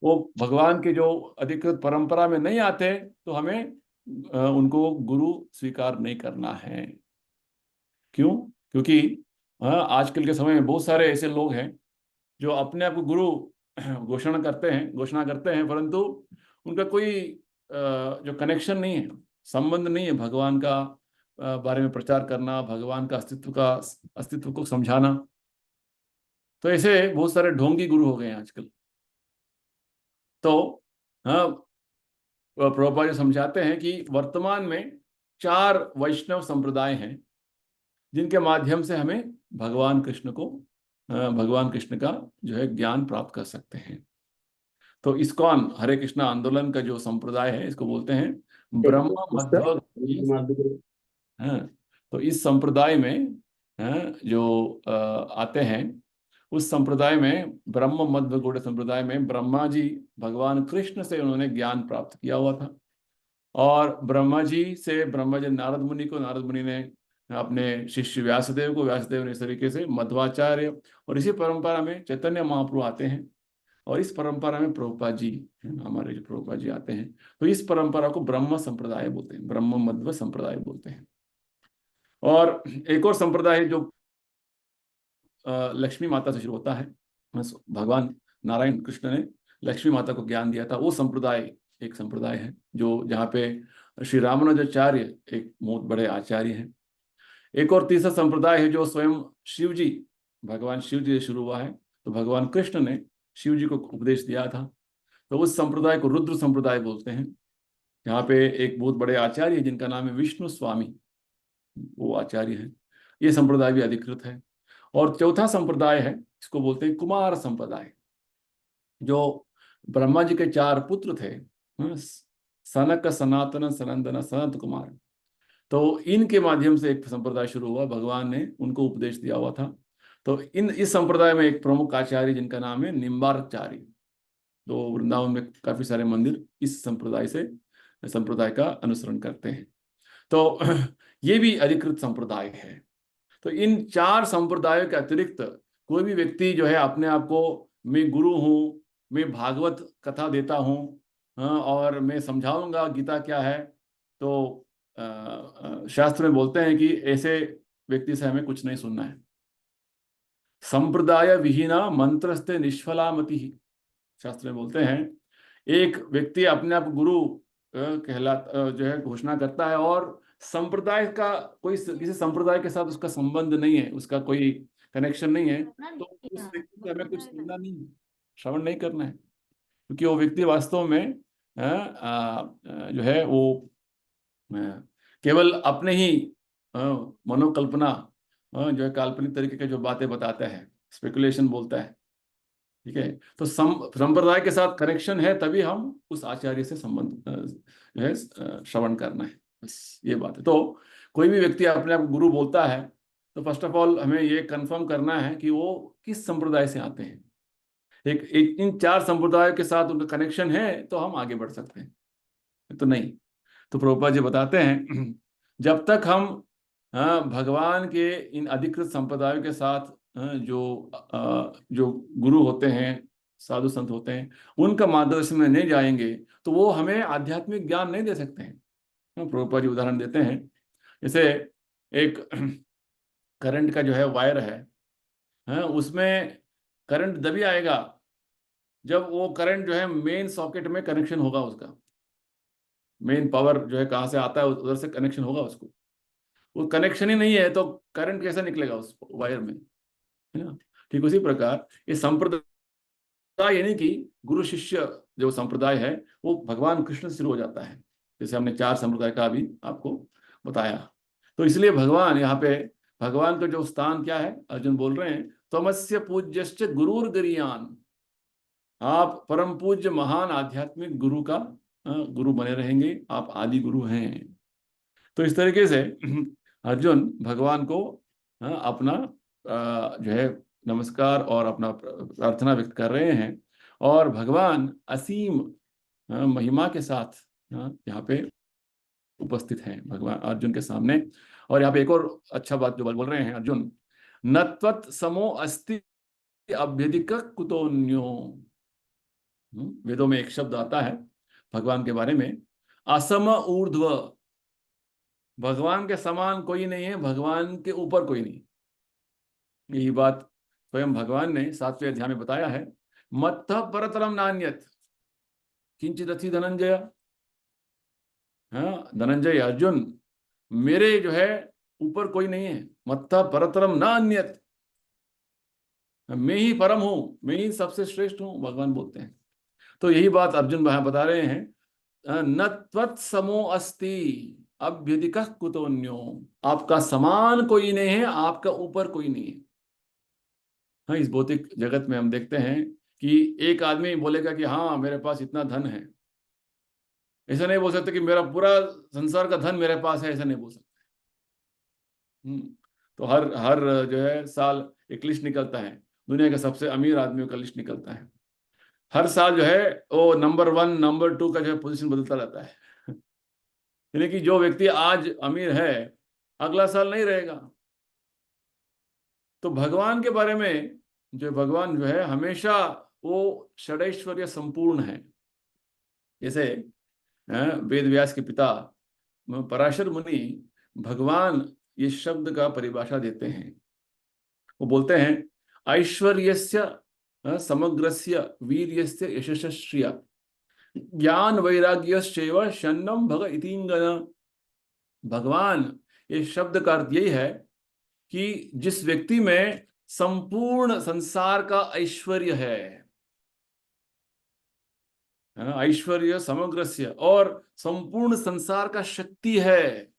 वो भगवान के जो अधिकृत परंपरा में नहीं आते तो हमें उनको गुरु स्वीकार नहीं करना है। क्यों? क्योंकि आजकल के समय में बहुत सारे ऐसे लोग हैं जो अपने आप को गुरु घोषणा करते हैं, परंतु उनका कोई जो कनेक्शन नहीं है, संबंध नहीं है भगवान का बारे में प्रचार करना, भगवान का अस्तित्व को समझाना। तो ऐसे बहुत सारे ढोंगी गुरु हो गए हैं आजकल। तो प्रभुपाद जी समझाते हैं कि वर्तमान में 4 वैष्णव संप्रदाय हैं जिनके माध्यम से हमें भगवान कृष्ण का जो है ज्ञान प्राप्त कर सकते हैं। तो इस्कॉन हरे कृष्णा आंदोलन का जो संप्रदाय है, इसको बोलते हैं ब्रह्म मध्व। तो इस संप्रदाय में जो आते हैं, उस संप्रदाय में ब्रह्म मध्व गौड़ संप्रदाय में ब्रह्मा जी भगवान कृष्ण से उन्होंने ज्ञान प्राप्त किया हुआ था, और ब्रह्मा जी से ब्रह्मा जी नारद मुनि को, नारद मुनि ने अपने शिष्य व्यासदेव को, व्यासदेव ने इस तरीके से मध्वाचार्य, और इसी परंपरा में चैतन्य महाप्रभु आते हैं, और इस परंपरा में प्रभुपाद जी, हमारे जो प्रभुपाद जी आते हैं। तो इस परंपरा को ब्रह्म संप्रदाय बोलते हैं, ब्रह्म मध्व संप्रदाय बोलते हैं। और एक और संप्रदाय जो लक्ष्मी माता से शुरू होता है, भगवान नारायण कृष्ण ने लक्ष्मी माता को ज्ञान दिया था, वो संप्रदाय एक संप्रदाय है जो जहाँ पे श्री रामानुजाचार्य एक बहुत बड़े आचार्य हैं। एक और तीसरा संप्रदाय है जो स्वयं शिव जी, भगवान शिव जी से शुरू हुआ है। तो भगवान कृष्ण ने शिव जी को उपदेश दिया था, तो उस संप्रदाय को रुद्र संप्रदाय बोलते हैं। यहाँ पे एक बहुत बड़े आचार्य जिनका नाम है विष्णु स्वामी, वो आचार्य है। ये संप्रदाय भी अधिकृत है। और चौथा संप्रदाय है, इसको बोलते हैं कुमार संप्रदाय, जो ब्रह्मा जी के 4 पुत्र थे, सनक सनातन सनंदन सनत कुमार। तो इनके माध्यम से एक संप्रदाय शुरू हुआ, भगवान ने उनको उपदेश दिया हुआ था। तो इस संप्रदाय में एक प्रमुख आचार्य जिनका नाम है निम्बार्चार्य। तो वृंदावन में काफी सारे मंदिर इस संप्रदाय का अनुसरण करते हैं। तो ये भी अधिकृत संप्रदाय है। तो इन 4 संप्रदायों के अतिरिक्त कोई भी व्यक्ति जो है अपने आप को मैं गुरु हूँ, मैं भागवत कथा देता हूँ, और मैं समझाऊंगा गीता क्या है, तो शास्त्र में बोलते हैं कि ऐसे व्यक्ति से हमें कुछ नहीं सुनना है। संप्रदाय विहीना मंत्रस्ते निष्फलामति, शास्त्र में बोलते हैं एक व्यक्ति अपने आप गुरु जो है घोषणा करता है और संप्रदाय का कोई किसी संप्रदाय के साथ उसका संबंध नहीं है, उसका कोई कनेक्शन नहीं है, तो उस व्यक्ति से हमें कुछ सुनना नहीं है, श्रवण नहीं करना है, क्योंकि वो व्यक्ति वास्तव में जो है वो अ, केवल अपने ही मनोकल्पना जो है काल्पनिक तरीके के जो बातें बताता है, स्पेकुलेशन बोलता है। ठीक है, तो संप्रदाय के साथ कनेक्शन है तभी हम उस आचार्य से संबंध जो है श्रवण करना है, बस ये बात है। तो कोई भी व्यक्ति अपने आप को गुरु बोलता है तो फर्स्ट ऑफ ऑल हमें ये कंफर्म करना है कि वो किस संप्रदाय से आते हैं। एक इन 4 संप्रदायों के साथ उनका कनेक्शन है तो हम आगे बढ़ सकते हैं, तो नहीं। तो प्रभुपाद जी बताते हैं जब तक हम भगवान के इन अधिकृत संप्रदायों के साथ जो गुरु होते हैं, साधु संत होते हैं, उनका मार्गदर्शन में नहीं जाएंगे तो वो हमें आध्यात्मिक ज्ञान नहीं दे सकते हैं। प्रभुपाद जी उदाहरण देते हैं, जैसे एक करंट का जो है वायर है, उसमें करंट तभी आएगा जब वो करंट जो है मेन सॉकेट में कनेक्शन होगा, उसका मेन पावर जो है कहाँ से आता है उधर से कनेक्शन होगा उसको। वो कनेक्शन ही नहीं है तो करंट कैसे निकलेगा उस वायर में, है ना। ठीक उसी प्रकार ये संप्रदाय, यानी कि गुरु शिष्य जो संप्रदाय है वो भगवान कृष्ण से शुरू हो जाता है, जैसे हमने 4 संप्रदाय का भी आपको बताया। तो इसलिए भगवान यहाँ पे, भगवान का जो स्थान क्या है, अर्जुन बोल रहे हैं तमस्य पूज्यश्च गुरुर गरियान, आप परम पूज्य महान आध्यात्मिक गुरु का गुरु बने रहेंगे, आप आदि गुरु हैं। तो इस तरीके से अर्जुन भगवान को अपना जो है नमस्कार और अपना प्रार्थना व्यक्त कर रहे हैं, और भगवान असीम महिमा के साथ यहाँ पे उपस्थित हैं भगवान अर्जुन के सामने। और यहाँ पे एक और अच्छा बात जो बोल रहे हैं अर्जुन, न त्वत् समो अस्ति अभ्यधिक कुतोन्यो। वेदों में एक शब्द आता है भगवान के बारे में, असम ऊर्ध्व, भगवान के समान कोई नहीं है, भगवान के ऊपर कोई नहीं। यही बात स्वयं भगवान ने 7वें अध्याय में बताया है, मत्तः परतरम नान्यत् किंचित् अस्ति धनंजय। हाँ धनंजय, अर्जुन, मेरे जो है ऊपर कोई नहीं है, मत्तः परतरम नान्यत्, मैं ही परम हूं, मैं ही सबसे श्रेष्ठ हूं, भगवान बोलते हैं। तो यही बात अर्जुन वहां बता रहे हैं, न त्वत्समो अस्ति अभ्युदिक कुतोन्यो, आपका समान कोई नहीं है, आपका ऊपर कोई नहीं है। हाँ, इस भौतिक जगत में हम देखते हैं कि एक आदमी बोलेगा कि हाँ मेरे पास इतना धन है, ऐसा नहीं बोल सकते कि मेरा पूरा संसार का धन मेरे पास है, ऐसा नहीं बोल सकते। तो हर हर जो है साल एक लिस्ट निकलता है, दुनिया के सबसे अमीर आदमियों का लिस्ट निकलता है। हर साल जो है वो नंबर 1 नंबर 2 का जो है पोजीशन बदलता रहता है। यानी कि जो व्यक्ति आज अमीर है अगला साल नहीं रहेगा। तो भगवान के बारे में, जो भगवान जो है हमेशा वो षडैश्वर्य संपूर्ण है। जैसे वेद व्यास के पिता पराशर मुनि भगवान ये शब्द का परिभाषा देते हैं। वो बोलते हैं ऐश्वर्यस्य समग्रस्य वीर्यस्य यशस्श्रिय ज्ञान वैराग्यश्चैव शन्नम भग इतिंगन। भगवान, ये शब्द का अर्थ यही है कि जिस व्यक्ति में संपूर्ण संसार का ऐश्वर्य है ना, ऐश्वर्य समग्रस्य, और संपूर्ण संसार का शक्ति है,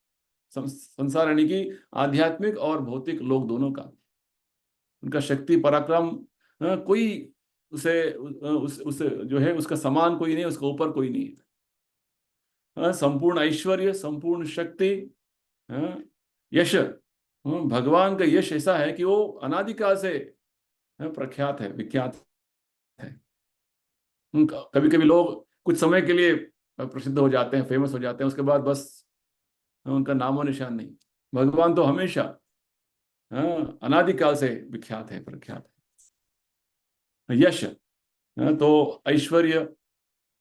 संसार यानी कि आध्यात्मिक और भौतिक लोग दोनों का, उनका शक्ति पराक्रम कोई उसे जो है उसका समान कोई नहीं, उसका ऊपर कोई नहीं है। संपूर्ण ऐश्वर्य, संपूर्ण शक्ति, यश, भगवान का यश ऐसा है कि वो अनादिकाल से प्रख्यात है, विख्यात है। कभी कभी लोग कुछ समय के लिए प्रसिद्ध हो जाते हैं, फेमस हो जाते हैं, उसके बाद बस उनका नामो निशान नहीं। भगवान तो हमेशा अनादिकाल से विख्यात है, प्रख्यात है। यश, तो ऐश्वर्य,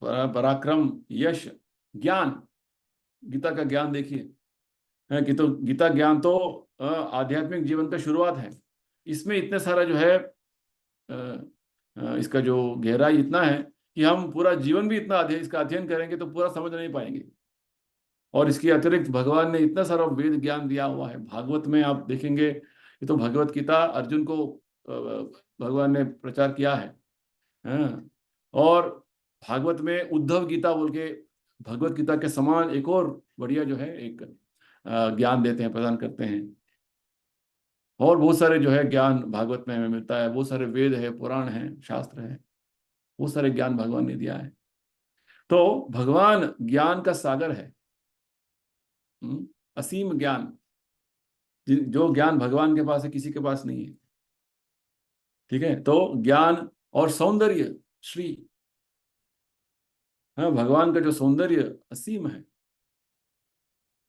पराक्रम, यश, ज्ञान, गीता का ज्ञान देखिए कि तो गीता ज्ञान तो आध्यात्मिक जीवन का शुरुआत है। इसमें इतने सारा जो है इसका जो गहराई इतना है कि हम पूरा जीवन भी इतना इसका अध्ययन करेंगे तो पूरा समझ नहीं पाएंगे। और इसके अतिरिक्त भगवान ने इतना सारा वेद ज्ञान दिया हुआ है। भागवत में आप देखेंगे, ये तो भगवत गीता अर्जुन को भगवान ने प्रचार किया है। हाँ। और भागवत में उद्धव गीता बोल के भगवत गीता के समान एक और बढ़िया जो है एक ज्ञान देते हैं, प्रदान करते हैं। और बहुत सारे जो है ज्ञान भागवत में हमें मिलता है, बहुत सारे वेद है, पुराण है, शास्त्र है, बहुत सारे ज्ञान भगवान ने दिया है। तो भगवान ज्ञान का सागर है। असीम ज्ञान, जो ज्ञान भगवान के पास है किसी के पास नहीं है। ठीक है, तो ज्ञान और सौंदर्य श्री, हाँ, भगवान का जो सौंदर्य असीम है।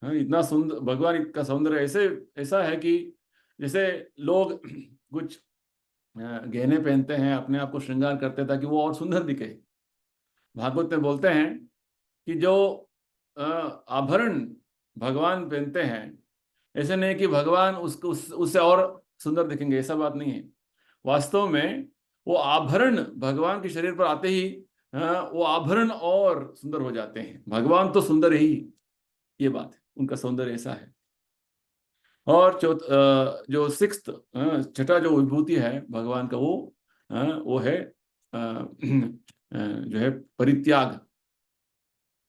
हाँ, इतना सुंदर भगवान का सौंदर्य ऐसे ऐसा है कि जैसे लोग कुछ गहने पहनते हैं, अपने आप को श्रृंगार करते हैं ताकि वो और सुंदर दिखे। भागवत में बोलते हैं कि जो आभरण भगवान पहनते हैं, ऐसे नहीं कि भगवान उससे और सुंदर दिखेंगे, ऐसा बात नहीं है। वास्तव में वो आभरण भगवान के शरीर पर आते ही वो आभरण और सुंदर हो जाते हैं। भगवान तो सुंदर ही, ये बात है, उनका सौंदर्य ऐसा है। और जो सिक्स्थ छठा जो विभूति है भगवान का, वो है जो है परित्याग,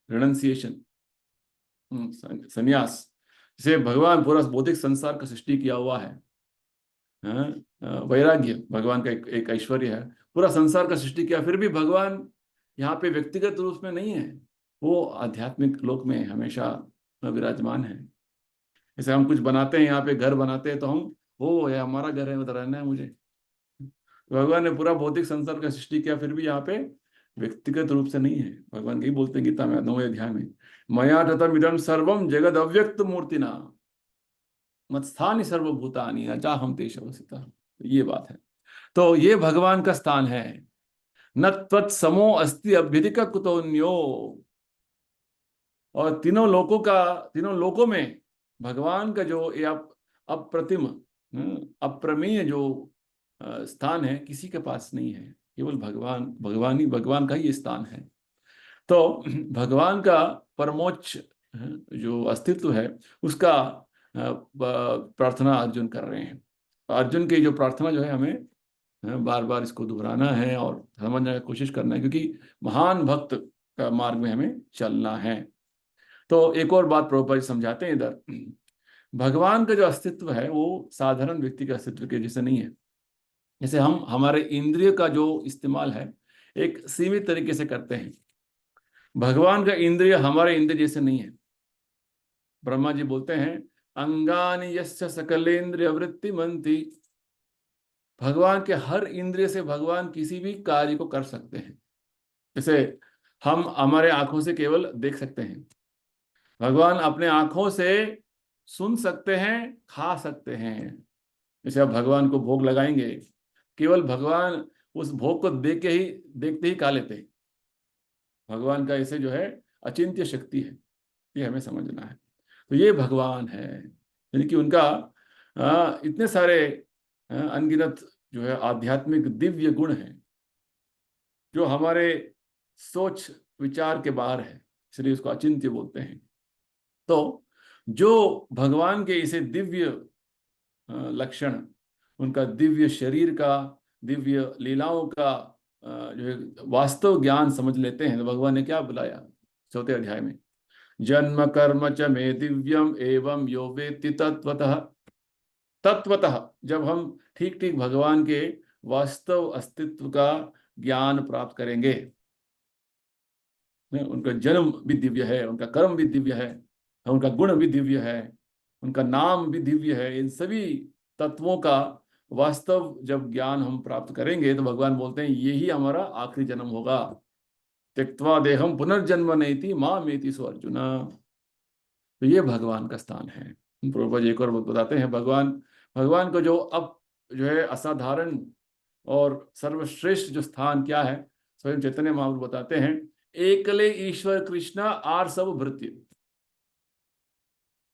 रिनंसिएशन, संन्यास। जिसे भगवान पूरा भौतिक संसार का सृष्टि किया हुआ है। वैराग्य भगवान का एक ऐश्वर्य है। पूरा संसार का सृष्टि किया, फिर भी भगवान यहाँ पे व्यक्तिगत रूप में नहीं है, वो आध्यात्मिक लोक में हमेशा विराजमान है। जैसे हम कुछ बनाते हैं, यहाँ पे घर बनाते हैं, तो हम वो है हमारा घर है, उधर रहना है मुझे। भगवान ने पूरा भौतिक संसार का सृष्टि किया, फिर भी यहाँ पे व्यक्तिगत रूप से नहीं है। भगवान यही बोलते हैं गीता में 9वें अध्याय में, मया ततम इदं सर्वम जगद अव्यक्त मूर्तिना मत्स्थानि सर्वभूतानि न चाहम तेषु अवस्थितः। ये बात है। तो ये भगवान का स्थान है। न तत्समो अस्ति अभ्युदिक कुतोन्यो। और तीनों लोकों में भगवान का जो ये अप्रतिम, अप्रमेय जो स्थान है, किसी के पास नहीं है। केवल भगवान का ही स्थान है। तो भगवान का परमोच्च जो अस्तित्व है, उसका प्रार्थना अर्जुन कर रहे हैं। अर्जुन की जो प्रार्थना जो है, हमें बार बार इसको दोहराना है और समझने की कोशिश करना है, क्योंकि महान भक्त का मार्ग में हमें चलना है। तो एक और बात प्रभुपाद जी समझाते हैं इधर, भगवान का जो अस्तित्व है वो साधारण व्यक्ति के अस्तित्व के जैसे नहीं है। जैसे हम हमारे इंद्रिय का जो इस्तेमाल है एक सीमित तरीके से करते हैं, भगवान का इंद्रिय हमारे इंद्रिय जैसे नहीं है। ब्रह्मा जी बोलते हैं, अंगानि यस्य सकलेन्द्रिय वृत्ति मंति। भगवान के हर इंद्रिय से भगवान किसी भी कार्य को कर सकते हैं। जैसे हम हमारे आंखों से केवल देख सकते हैं, भगवान अपने आंखों से सुन सकते हैं, खा सकते हैं। जैसे आप भगवान को भोग लगाएंगे, केवल भगवान उस भोग को देखते ही खा लेते हैं। भगवान का ऐसे जो है अचिंत्य शक्ति है, ये हमें समझना है। तो ये भगवान है, यानी कि उनका इतने सारे अनगिनत जो है आध्यात्मिक दिव्य गुण हैं जो हमारे सोच विचार के बाहर है, इसलिए उसको अचिंत्य बोलते हैं। तो जो भगवान के इसे दिव्य लक्षण, उनका दिव्य शरीर का, दिव्य लीलाओं का जो है वास्तव ज्ञान समझ लेते हैं, तो भगवान ने क्या बुलाया 4थे अध्याय में, जन्म कर्म च मे दिव्यम एवं यो वेत्ति तत्वतः। तत्वतः जब हम ठीक ठीक भगवान के वास्तव अस्तित्व का ज्ञान प्राप्त करेंगे, उनका जन्म भी दिव्य है, उनका कर्म भी दिव्य है, उनका गुण भी दिव्य है, उनका नाम भी दिव्य है, इन सभी तत्वों का वास्तव जब ज्ञान हम प्राप्त करेंगे, तो भगवान बोलते हैं यही हमारा आखिरी जन्म होगा। त्यक्त्वा देहम पुनर्जन्म नैति मामेति सो अर्जुन। तो ये भगवान का स्थान है। प्रभुपाद जी एक और बताते हैं, भगवान को जो है असाधारण और सर्वश्रेष्ठ जो स्थान क्या है, स्वयं चैतन्य महाप्रभु बताते हैं, एकले ईश्वर कृष्ण आर सब भृत्य।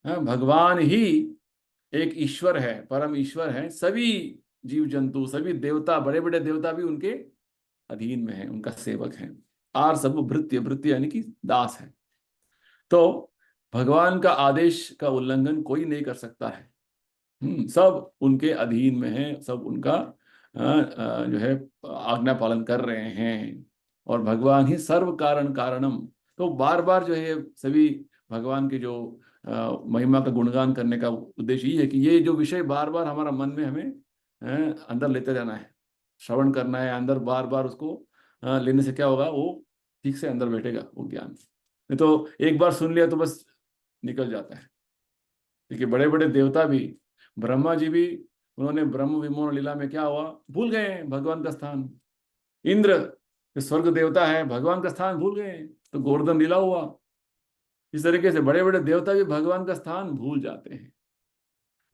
भगवान ही एक ईश्वर है, परम ईश्वर है, सभी जीव जंतु, सभी देवता, बड़े बड़े देवता भी उनके अधीन में है, उनका सेवक है। आर सब भृत्य, भृत्य यानी कि दास है। तो भगवान का आदेश का उल्लंघन कोई नहीं कर सकता है। सब उनके अधीन में है, सब उनका जो है आज्ञा पालन कर रहे हैं, और भगवान ही सर्व कारण कारणम। तो बार बार जो है सभी भगवान के जो महिमा का गुणगान करने का उद्देश्य ये है कि ये जो विषय बार बार हमारा मन में हमें अंदर लेते जाना है, श्रवण करना है अंदर, बार बार उसको लेने से क्या होगा, वो ठीक से अंदर बैठेगा वो ज्ञान। नहीं तो एक बार सुन लिया तो बस निकल जाता है। देखिए बड़े बड़े देवता भी, ब्रह्मा जी भी, उन्होंने ब्रह्म विमोहन लीला में क्या हुआ, भूल गए भगवान का स्थान। इंद्र जो स्वर्ग देवता है, भगवान का स्थान भूल गए, तो गोवर्धन लीला हुआ। इस तरीके से बड़े बड़े देवता भी भगवान का स्थान भूल जाते हैं।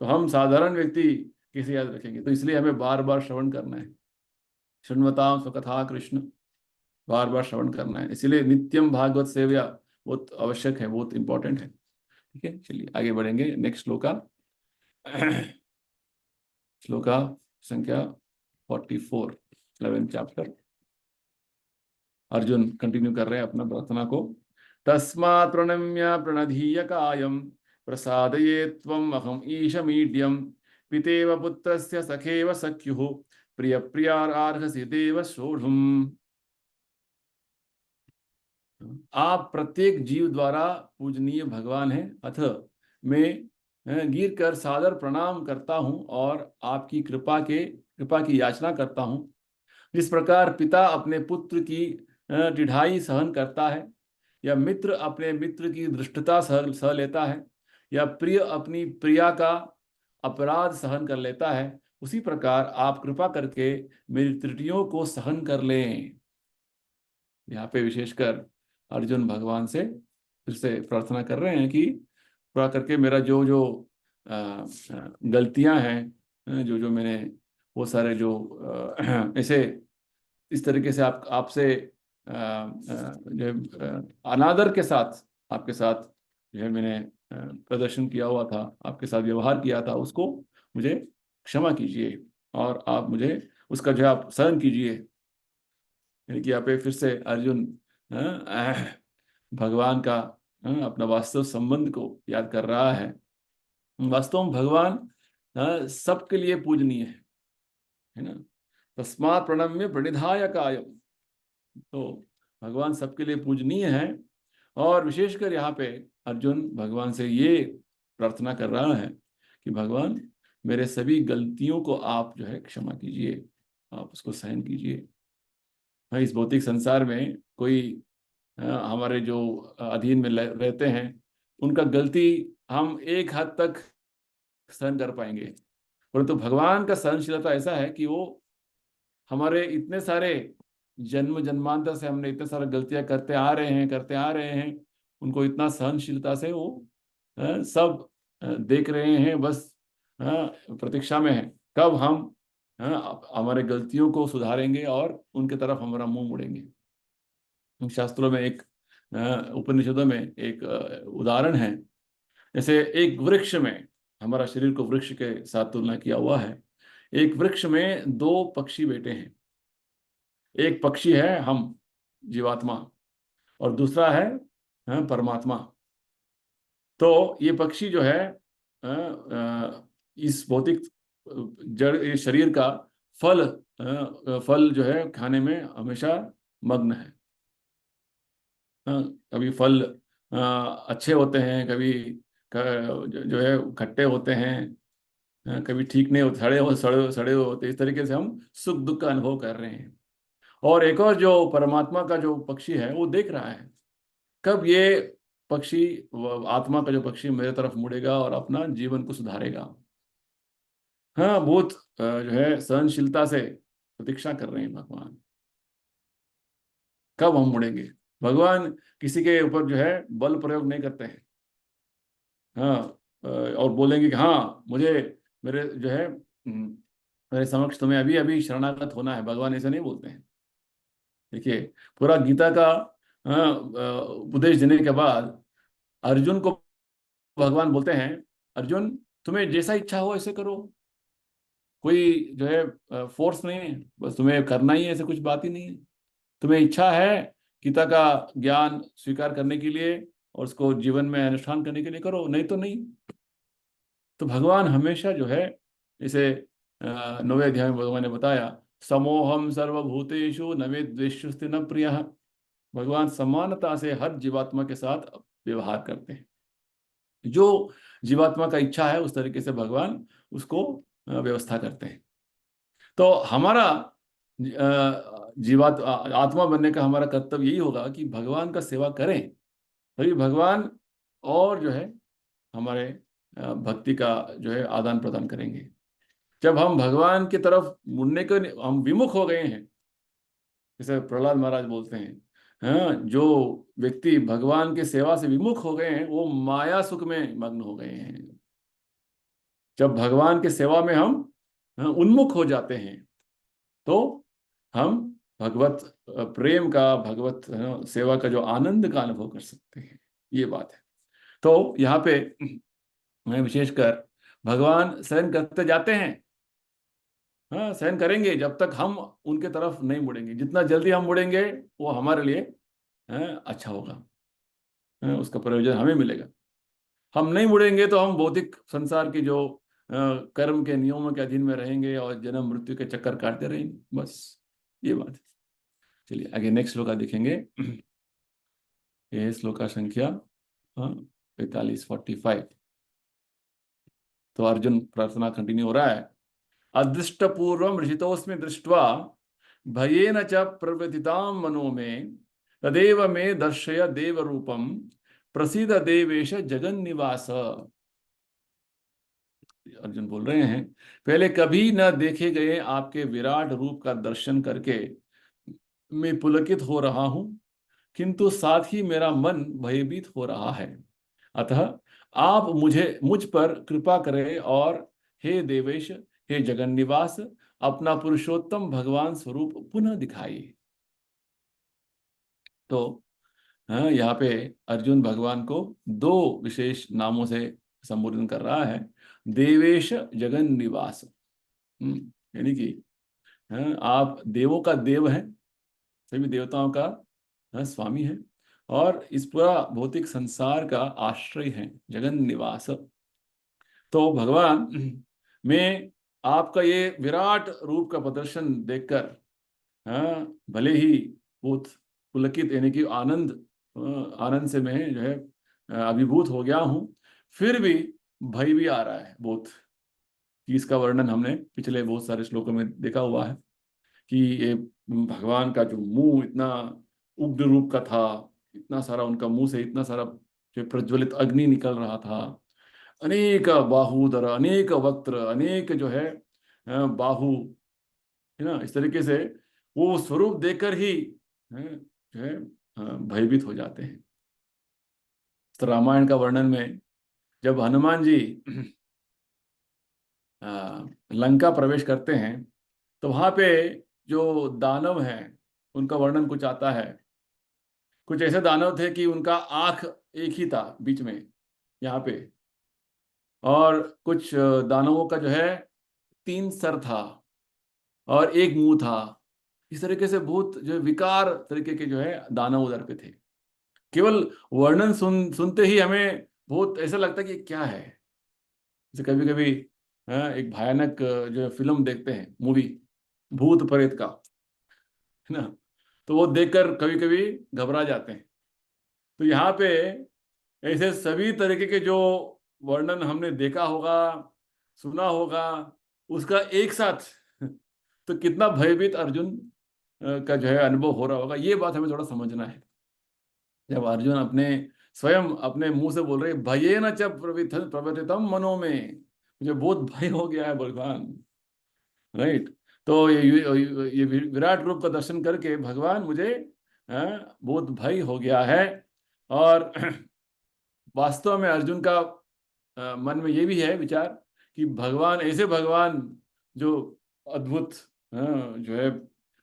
तो हम साधारण व्यक्ति कैसे याद रखेंगे? तो इसलिए हमें बार बार श्रवण करना है। शृण्वताम स्वकथा कृष्ण, बार बार श्रवण करना है। इसलिए नित्यम भागवत सेव्या बहुत आवश्यक है, बहुत इंपॉर्टेंट है। ठीक है, चलिए आगे बढ़ेंगे। नेक्स्ट श्लोका श्लोका संख्या 44, 11th चैप्टर। अर्जुन कंटिन्यू कर रहे हैं अपना प्रार्थना को। तस्मात् प्रणम्य प्रणधीय कायं प्रसादये त्वम् अहम् ईशमीड्यं पितेव पुत्रस्य सखेव सख्युः प्रिय प्रियार्हसि देव सोढुम्। आप प्रत्येक जीव द्वारा पूजनीय भगवान हैं, अतः मैं गिर कर सादर प्रणाम करता हूं और आपकी कृपा की याचना करता हूं। जिस प्रकार पिता अपने पुत्र की ढिठाई सहन करता है, या मित्र अपने मित्र की धृष्टता सह लेता है, या प्रिय अपनी प्रिया का अपराध सहन कर लेता है, उसी प्रकार आप कृपा करके मेरी त्रुटियों को सहन कर लें। यहाँ पे विशेषकर अर्जुन भगवान से फिर से प्रार्थना कर रहे हैं कि कृपा करके मेरा जो जो गलतियां हैं, जो जो मैंने वो सारे जो ऐसे इस तरीके से आपसे जो है अनादर के साथ आपके साथ जो है मैंने प्रदर्शन किया हुआ था, आपके साथ व्यवहार किया था, उसको मुझे क्षमा कीजिए और आप मुझे उसका जो है आप सहन कीजिए। यानी कि यहाँ पे फिर से अर्जुन भगवान का अपना वास्तव संबंध को याद कर रहा है। वास्तव में भगवान सबके लिए पूजनीय है ना। तस्मात् प्रणम्य प्रणिधाय कायम, तो भगवान सबके लिए पूजनीय है। और विशेषकर यहाँ पे अर्जुन भगवान से ये प्रार्थना कर रहा है कि भगवान मेरे सभी गलतियों को आप जो है क्षमा कीजिए, आप उसको सहन कीजिए। भाई इस भौतिक संसार में कोई हमारे जो अधीन में रहते हैं, उनका गलती हम एक हद तक सहन कर पाएंगे, परंतु भगवान का सहनशीलता ऐसा है कि वो हमारे इतने सारे जन्म जन्मांतर से हमने इतने सारे गलतियां करते आ रहे हैं, उनको इतना सहनशीलता से वो सब देख रहे हैं, बस प्रतीक्षा में है कब हम हमारे गलतियों को सुधारेंगे और उनके तरफ हमारा मुंह मुड़ेंगे। शास्त्रों में एक उपनिषदों में एक उदाहरण है। जैसे एक वृक्ष में, हमारा शरीर को वृक्ष के साथ तुलना किया हुआ है। एक वृक्ष में दो पक्षी बैठे हैं। एक पक्षी है हम जीवात्मा, और दूसरा है परमात्मा। तो ये पक्षी जो है इस भौतिक जड़ इस शरीर का फल जो है खाने में हमेशा मग्न है। कभी फल अच्छे होते हैं, कभी जो है खट्टे होते हैं, कभी ठीक नहीं होते, सड़े हुए होते। इस तरीके से हम सुख दुख का अनुभव कर रहे हैं। और एक और जो परमात्मा का जो पक्षी है वो देख रहा है कब ये पक्षी, आत्मा का जो पक्षी मेरे तरफ मुड़ेगा और अपना जीवन को सुधारेगा। हाँ, बहुत जो है सहनशीलता से प्रतीक्षा कर रहे हैं भगवान, कब हम मुड़ेंगे। भगवान किसी के ऊपर जो है बल प्रयोग नहीं करते हैं। हाँ, और बोलेंगे कि हाँ मुझे मेरे जो है मेरे समक्ष तुम्हें अभी अभी शरणागत होना है, भगवान ऐसे नहीं बोलते हैं। देखिए पूरा गीता का उपदेश देने के बाद अर्जुन को भगवान बोलते हैं, अर्जुन तुम्हें जैसा इच्छा हो ऐसे करो, कोई जो है फोर्स नहीं है, बस तुम्हें करना ही है, ऐसे कुछ बात ही नहीं है। तुम्हें इच्छा है गीता का ज्ञान स्वीकार करने के लिए और उसको जीवन में अनुष्ठान करने के लिए करो, नहीं तो नहीं। तो भगवान हमेशा जो है, इसे 9वें अध्याय में भगवान ने बताया, समोहम सर्वभूतेषु न मे द्वेष्यस्ति न प्रियः। भगवान समानता से हर जीवात्मा के साथ व्यवहार करते हैं। जो जीवात्मा का इच्छा है उस तरीके से भगवान उसको व्यवस्था करते हैं। तो हमारा आत्मा बनने का हमारा कर्तव्य यही होगा कि भगवान का सेवा करें, तभी भगवान और जो है हमारे भक्ति का जो है आदान प्रदान करेंगे। जब हम भगवान की तरफ मुड़ने के हम विमुख हो गए हैं, जैसे प्रहलाद महाराज बोलते हैं, हाँ, जो व्यक्ति भगवान की सेवा से विमुख हो गए हैं वो माया सुख में मग्न हो गए हैं। जब भगवान की सेवा में हम उन्मुख हो जाते हैं तो हम भगवत प्रेम का, भगवत सेवा का जो आनंद का अनुभव कर सकते हैं, ये बात है। तो यहाँ पे मैं विशेषकर भगवान सहन करते जाते हैं, हाँ सहन करेंगे जब तक हम उनके तरफ नहीं मुड़ेंगे। जितना जल्दी हम मुड़ेंगे वो हमारे लिए अच्छा होगा, उसका प्रयोजन हमें मिलेगा। हम नहीं मुड़ेंगे तो हम भौतिक संसार की जो कर्म के नियमों के अधीन में रहेंगे और जन्म मृत्यु के चक्कर काटते रहेंगे, बस ये बात है। चलिए आगे नेक्स्ट श्लोका देखेंगे। ये श्लोका संख्या 45-45। तो अर्जुन प्रार्थना कंटिन्यू हो रहा है। अदृष्ट पूर्वम ऋषितोस्मि दृष्ट्वा भयेन च प्रव्यथितां मनो में तदेव मे दर्शय देव रूपम प्रसीद देवेश जगन्निवास। अर्जुन बोल रहे हैं, पहले कभी न देखे गए आपके विराट रूप का दर्शन करके मैं पुलकित हो रहा हूं, किंतु साथ ही मेरा मन भयभीत हो रहा है। अतः आप मुझ पर कृपा करें और हे देवेश, हे जगन्निवास, अपना पुरुषोत्तम भगवान स्वरूप पुनः दिखाइए। तो यहाँ पे अर्जुन भगवान को दो विशेष नामों से संबोधन कर रहा है। देवेश, जगन्निवास, यानी कि आप देवों का देव हैं, सभी देवताओं का स्वामी है, और इस पूरा भौतिक संसार का आश्रय है, जगन निवास। तो भगवान, मैं आपका ये विराट रूप का प्रदर्शन देखकर भले ही बहुत पुलकित, यानी कि आनंद से मैं जो है अभिभूत हो गया हूं, फिर भी भय भी आ रहा है बहुत। कि इसका वर्णन हमने पिछले बहुत सारे श्लोकों में देखा हुआ है कि ये भगवान का जो मुंह इतना उग्र रूप का था, इतना सारा उनका मुंह से इतना सारा जो प्रज्वलित अग्नि निकल रहा था, अनेक बाहुदर, अनेक वक्त्र, अनेक जो है बाहु, है ना, इस तरीके से वो स्वरूप देखकर ही जो है भयभीत हो जाते हैं। तो रामायण का वर्णन में जब हनुमान जी लंका प्रवेश करते हैं तो वहां पे जो दानव हैं उनका वर्णन कुछ आता है। कुछ ऐसे दानव थे कि उनका आंख एक ही था बीच में यहाँ पे, और कुछ दानवों का जो है 3 सर था और एक मुंह था। इस तरीके से बहुत जो विकार तरीके के जो है दानव उधर पे थे। केवल वर्णन सुनते ही हमें बहुत ऐसा लगता है कि क्या है। जैसे कभी कभी एक भयानक जो फिल्म देखते हैं, मूवी, भूत प्रेत का, है ना, तो वो देखकर कभी कभी घबरा जाते हैं। तो यहाँ पे ऐसे सभी तरीके के जो वर्णन हमने देखा होगा, सुना होगा, उसका एक साथ तो कितना भयभीत अर्जुन का जो है अनुभव हो रहा होगा, ये बात हमें थोड़ा समझना है। जब अर्जुन अपने स्वयं अपने मुंह से बोल रहे भयेन च प्रवर्तितम मनो में, मुझे बहुत भय हो गया है भगवान, राइट। तो ये विराट रूप का दर्शन करके भगवान मुझे बहुत भय हो गया है। और वास्तव में अर्जुन का मन में ये भी है विचार कि भगवान, ऐसे भगवान जो अद्भुत जो है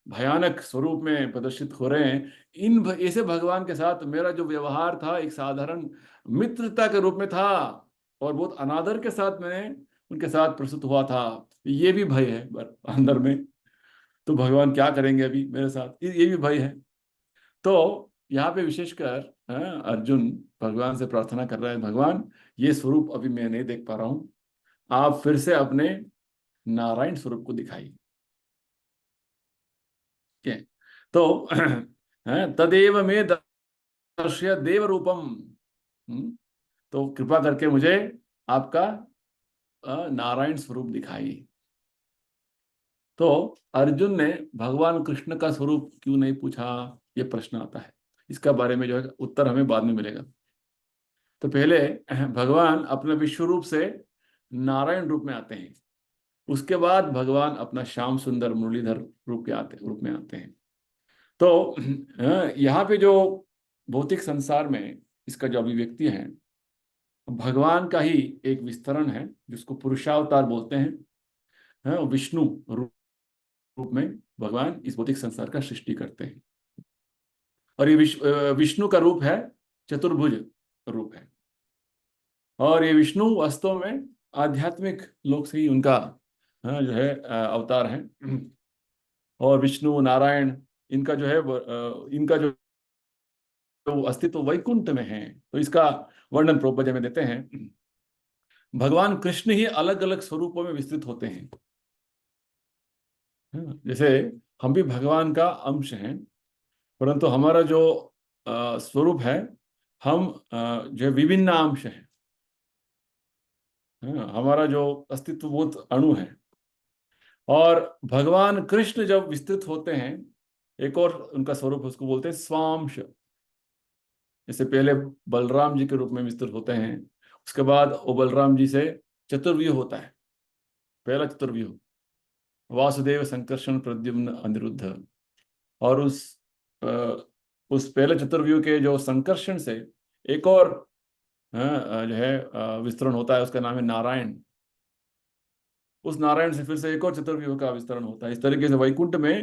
भयानक स्वरूप में प्रदर्शित हो रहे हैं, ऐसे भगवान के साथ मेरा जो व्यवहार था एक साधारण मित्रता के रूप में था, और बहुत अनादर के साथ मैंने उनके साथ प्रस्तुत हुआ था। ये भी भय है अंदर में। तो भगवान क्या करेंगे अभी मेरे साथ, ये भी भय है। तो यहाँ पे विशेषकर अर्जुन भगवान से प्रार्थना कर रहा है, भगवान ये स्वरूप अभी मैं नहीं देख पा रहा हूं, आप फिर से अपने नारायण स्वरूप को दिखाइए। ठीक है? तो तदेव में दर्शय देव रूपम। तो कृपा करके मुझे आपका नारायण स्वरूप दिखाइए। तो अर्जुन ने भगवान कृष्ण का स्वरूप क्यों नहीं पूछा, ये प्रश्न आता है। इसका बारे में जो है उत्तर हमें बाद में मिलेगा। तो पहले भगवान अपने विश्व रूप से नारायण रूप में आते हैं, उसके बाद भगवान अपना श्याम सुंदर मुरलीधर रूप में आते हैं। तो यहाँ पे जो भौतिक संसार में इसका जो अभिव्यक्ति है, भगवान का ही एक विस्तरण है जिसको पुरुषावतार बोलते हैं। विष्णु रूप में भगवान इस भौतिक संसार का सृष्टि करते हैं। और ये विष्णु का रूप है, चतुर्भुज रूप है। और ये विष्णु वास्तव में आध्यात्मिक लोक से ही उनका जो है अवतार है। और विष्णु नारायण इनका जो है इनका जो अस्तित्व वैकुंठ में है। तो इसका वर्णन प्रभुपाद में देते हैं। भगवान कृष्ण ही अलग अलग स्वरूपों में विस्तृत होते हैं। जैसे हम भी भगवान का अंश हैं, परंतु हमारा जो स्वरूप है, हम जो विभिन्न अंश हैं। हमारा जो अस्तित्वभूत अणु है। और भगवान कृष्ण जब विस्तृत होते हैं, एक और उनका स्वरूप उसको बोलते हैं स्वांश। जैसे पहले बलराम जी के रूप में विस्तृत होते हैं, उसके बाद वो बलराम जी से चतुर्व्यूह होता है। पहला चतुर्व्यूह वासुदेव संकर्षण प्रद्युम्न अनिरुद्ध। और अ, उस पहले चतुर्व्यूह के जो संकर्षण से एक और जो है विस्तरण होता है, उसका नाम है नारायण। उस नारायण से फिर से एक और चतुर्व्यूह का विस्तरण होता है। इस तरीके से वैकुंठ में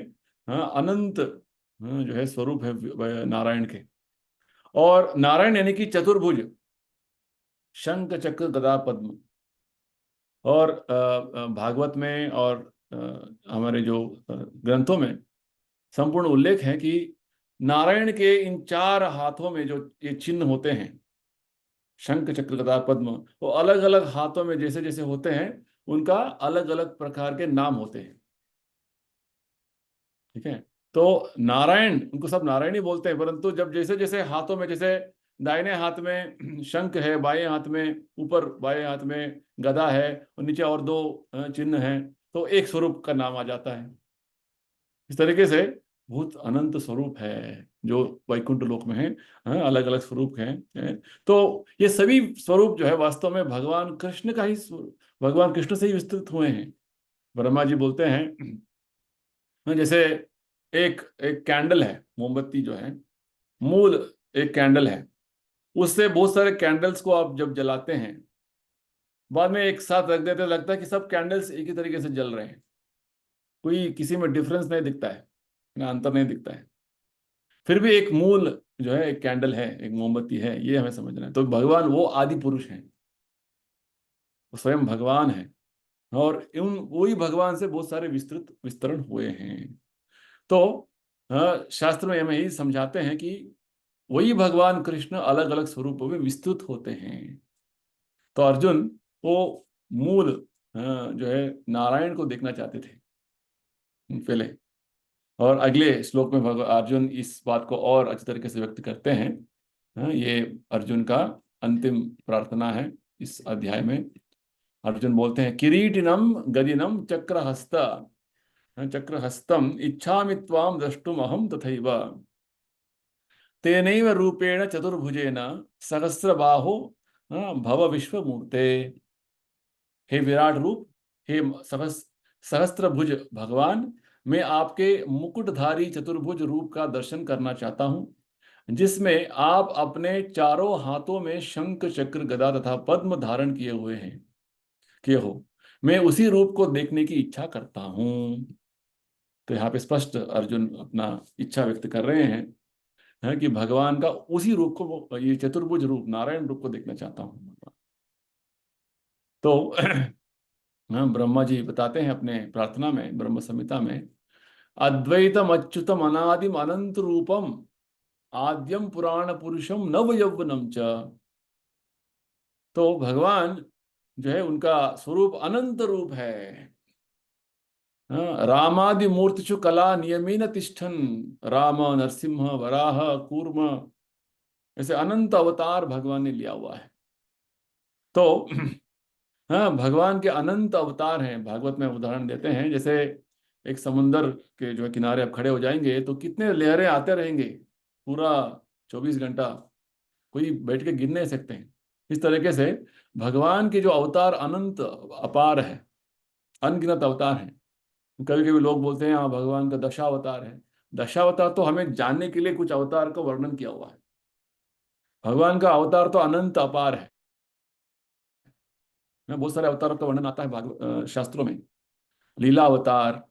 अनंत जो है स्वरूप है नारायण के। और नारायण यानी कि चतुर्भुज, शंख चक्र गदा पद्म। और भागवत में और हमारे जो ग्रंथों में संपूर्ण उल्लेख है कि नारायण के इन चार हाथों में जो ये चिन्ह होते हैं, शंख चक्र गदा पद्म, वो अलग अलग हाथों में जैसे जैसे होते हैं, उनका अलग अलग प्रकार के नाम होते हैं। ठीक है? तो नारायण, उनको सब नारायण ही बोलते हैं, परंतु जब जैसे जैसे हाथों में, जैसे दाहिने हाथ में शंख है, बाएं हाथ में, ऊपर बाएं हाथ में गदा है, और नीचे और दो चिन्ह हैं, तो एक स्वरूप का नाम आ जाता है। इस तरीके से भूत अनंत स्वरूप है जो वैकुंठ लोक में है। अलग अलग स्वरूप हैं। तो ये सभी स्वरूप जो है वास्तव में भगवान कृष्ण का ही भगवान कृष्ण से ही विस्तृत हुए हैं। ब्रह्मा जी बोलते हैं, जैसे एक एक कैंडल है, मोमबत्ती जो है, मूल एक कैंडल है। उससे बहुत सारे कैंडल्स को आप जब जलाते हैं, बाद में एक साथ रख देते, लगता है कि सब कैंडल्स एक ही तरीके से जल रहे हैं, कोई किसी में डिफरेंस नहीं दिखता है, ना अंतर नहीं दिखता है। फिर भी एक मूल जो है, एक कैंडल है, एक मोमबत्ती है, ये हमें समझना है। तो भगवान वो आदि पुरुष हैं, वो स्वयं भगवान है। और उन वही भगवान से बहुत सारे विस्तृत विस्तरण हुए हैं। तो शास्त्र में हमें यही समझाते हैं कि वही भगवान कृष्ण अलग अलग स्वरूपों में विस्तृत होते हैं। तो अर्जुन वो मूल जो है नारायण को देखना चाहते थे पहले। और अगले श्लोक में भगवान अर्जुन इस बात को और अच्छी तरीके से व्यक्त करते हैं। ये अर्जुन का अंतिम प्रार्थना है इस अध्याय में। अर्जुन बोलते हैं, किरीटिनम गदिनम चक्रहस्त चक्रहस्तम इच्छामि त्वाम द्रष्टुम अहम तथैव तेनैव रूपेण चतुर्भुजेन सहस्रबाहो भव विश्वमूर्ते। हे विराट रूप, हे सहस्त्रभुज भगवान, मैं आपके मुकुटधारी चतुर्भुज रूप का दर्शन करना चाहता हूं, जिसमें आप अपने चारों हाथों में शंख चक्र गदा तथा पद्म धारण किए हो। मैं उसी रूप को देखने की इच्छा करता हूं। तो यहाँ पे स्पष्ट अर्जुन अपना इच्छा व्यक्त कर रहे हैं, कि भगवान का उसी रूप को, ये चतुर्भुज रूप नारायण रूप को देखना चाहता हूँ। तो ब्रह्मा जी बताते हैं अपने प्रार्थना में, ब्रह्म संहिता में, अद्वैतम अच्युतम अनादिम अनंत रूपम आद्यम पुराण पुरुषम नव यौवनम च। तो भगवान जो है उनका स्वरूप अनंत रूप है। रामादि मूर्तिषु कला नियमेन तिष्ठन, राम नरसिंह वराह कूर्म, ऐसे अनंत अवतार भगवान ने लिया हुआ है। तो हाँ, भगवान के अनंत अवतार हैं। भागवत में उदाहरण देते हैं, जैसे एक समुंदर के जो है किनारे आप खड़े हो जाएंगे तो कितने लहरें आते रहेंगे पूरा 24 घंटा, कोई बैठ के गिन नहीं सकते हैं। इस तरीके से भगवान के जो अवतार अनंत अपार है, अनगिनत अवतार हैं। कभी कभी लोग बोलते हैं हाँ भगवान का दशावतार है। दशावतार तो हमें जानने के लिए कुछ अवतार का वर्णन किया हुआ है। भगवान का अवतार तो अनंत अपार है। बहुत सारे अवतारों का वर्णन आता है शास्त्रों में। लीला अवतार,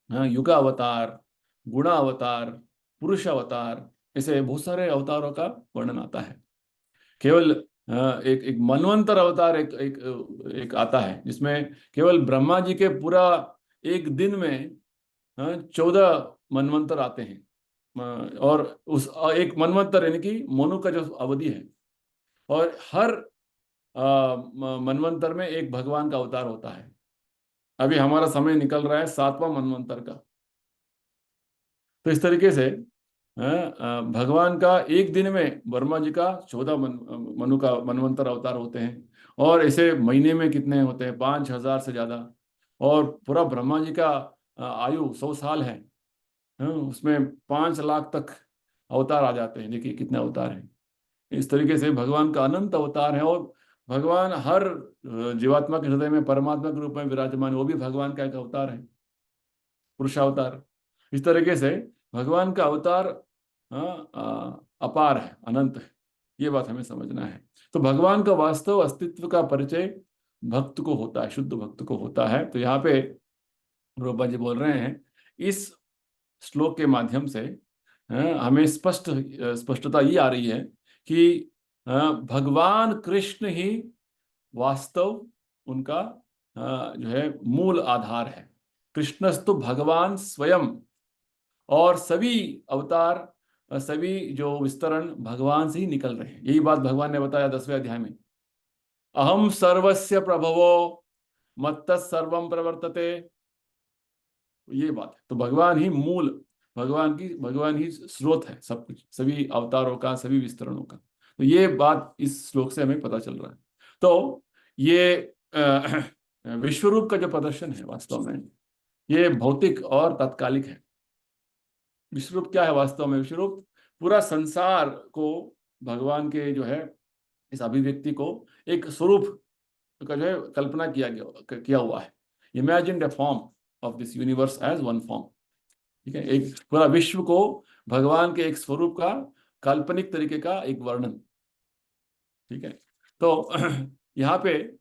हाँ, युगा अवतार, गुणा अवतार, पुरुष अवतार, ऐसे बहुत सारे अवतारों का वर्णन आता है। केवल एक एक मनवंतर अवतार एक एक एक आता है जिसमें केवल ब्रह्मा जी के पूरा एक दिन में 14 मनवंतर आते हैं। और उस एक मनवंतर यानी कि मनु का जो अवधि है, और हर मनवंतर में एक भगवान का अवतार होता है। अभी हमारा समय निकल रहा है 7वां मनवंतर का। तो इस तरीके से भगवान का एक दिन में वर्मा जी का 14 मनु का मनवंतर अवतार होते हैं। और ऐसे महीने में कितने होते हैं, 5,000 से ज्यादा। और पूरा ब्रह्मा जी का आयु 100 साल है। उसमें 5 लाख तक अवतार आ जाते हैं। देखिए कितने अवतार हैं। इस तरीके से भगवान का अनंत अवतार है। और भगवान हर जीवात्मा के हृदय में परमात्मा के रूप में विराजमान है, वो भी भगवान का एक अवतार है, पुरुषावतार। इस तरीके से भगवान का अवतार अपार है, अनंत है। ये बात हमें समझना है। तो भगवान का वास्तव अस्तित्व का परिचय भक्त को होता है, शुद्ध भक्त को होता है। तो यहाँ पे रूपा जी बोल रहे हैं, इस श्लोक के माध्यम से हमें स्पष्टता ये आ रही है कि भगवान कृष्ण ही वास्तव उनका जो है मूल आधार है। कृष्णस्तु भगवान स्वयं। और सभी अवतार, सभी जो विस्तरण भगवान से ही निकल रहे हैं। यही बात भगवान ने बताया 10वें अध्याय में, अहम सर्वस्य प्रभवो मत्तः सर्वम प्रवर्तते। ये बात है। तो भगवान ही मूल, भगवान ही स्रोत है सब कुछ, सभी अवतारों का, सभी विस्तरणों का। तो ये बात इस श्लोक से हमें पता चल रहा है। तो ये विश्वरूप का जो प्रदर्शन है वास्तव में ये भौतिक और तात्कालिक है। विश्वरूप क्या है वास्तव में? विश्वरूप पूरा संसार को, भगवान के जो है इस अभिव्यक्ति को एक स्वरूप का जो है कल्पना किया हुआ है। Imagine the form of this universe as one form. ठीक है, एक पूरा विश्व को भगवान के एक स्वरूप का काल्पनिक तरीके का एक वर्णन। ठीक है। तो यहाँ पे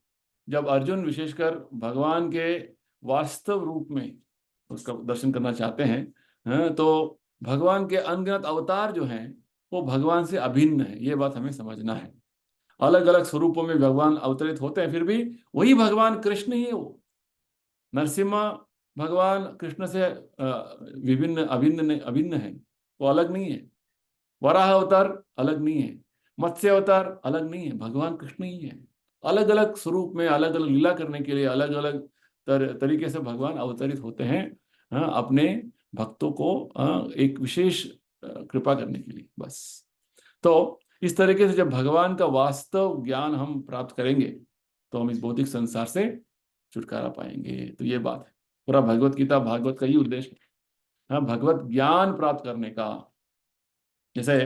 जब अर्जुन विशेषकर भगवान के वास्तव रूप में उसका दर्शन करना चाहते हैं, तो भगवान के अनगिनत अवतार जो हैं वो भगवान से अभिन्न है। ये बात हमें समझना है। अलग अलग स्वरूपों में भगवान अवतरित होते हैं, फिर भी वही भगवान कृष्ण ही है। वो नरसिम्हा भगवान कृष्ण से विभिन्न अभिन्न अभिन्न है, वो अलग नहीं है। वराह अवतार अलग नहीं है, मत्स्य अवतार अलग नहीं है, भगवान कृष्ण ही है। अलग अलग स्वरूप में अलग अलग लीला करने के लिए अलग अलग तरीके से भगवान अवतरित होते हैं, अपने भक्तों को एक विशेष कृपा करने के लिए, बस। तो इस तरीके से जब भगवान का वास्तव ज्ञान हम प्राप्त करेंगे तो हम इस भौतिक संसार से छुटकारा पाएंगे। तो ये बात है। पूरा भगवत गीता, भागवत का ही उद्देश्य है, भगवत ज्ञान प्राप्त करने का। जैसे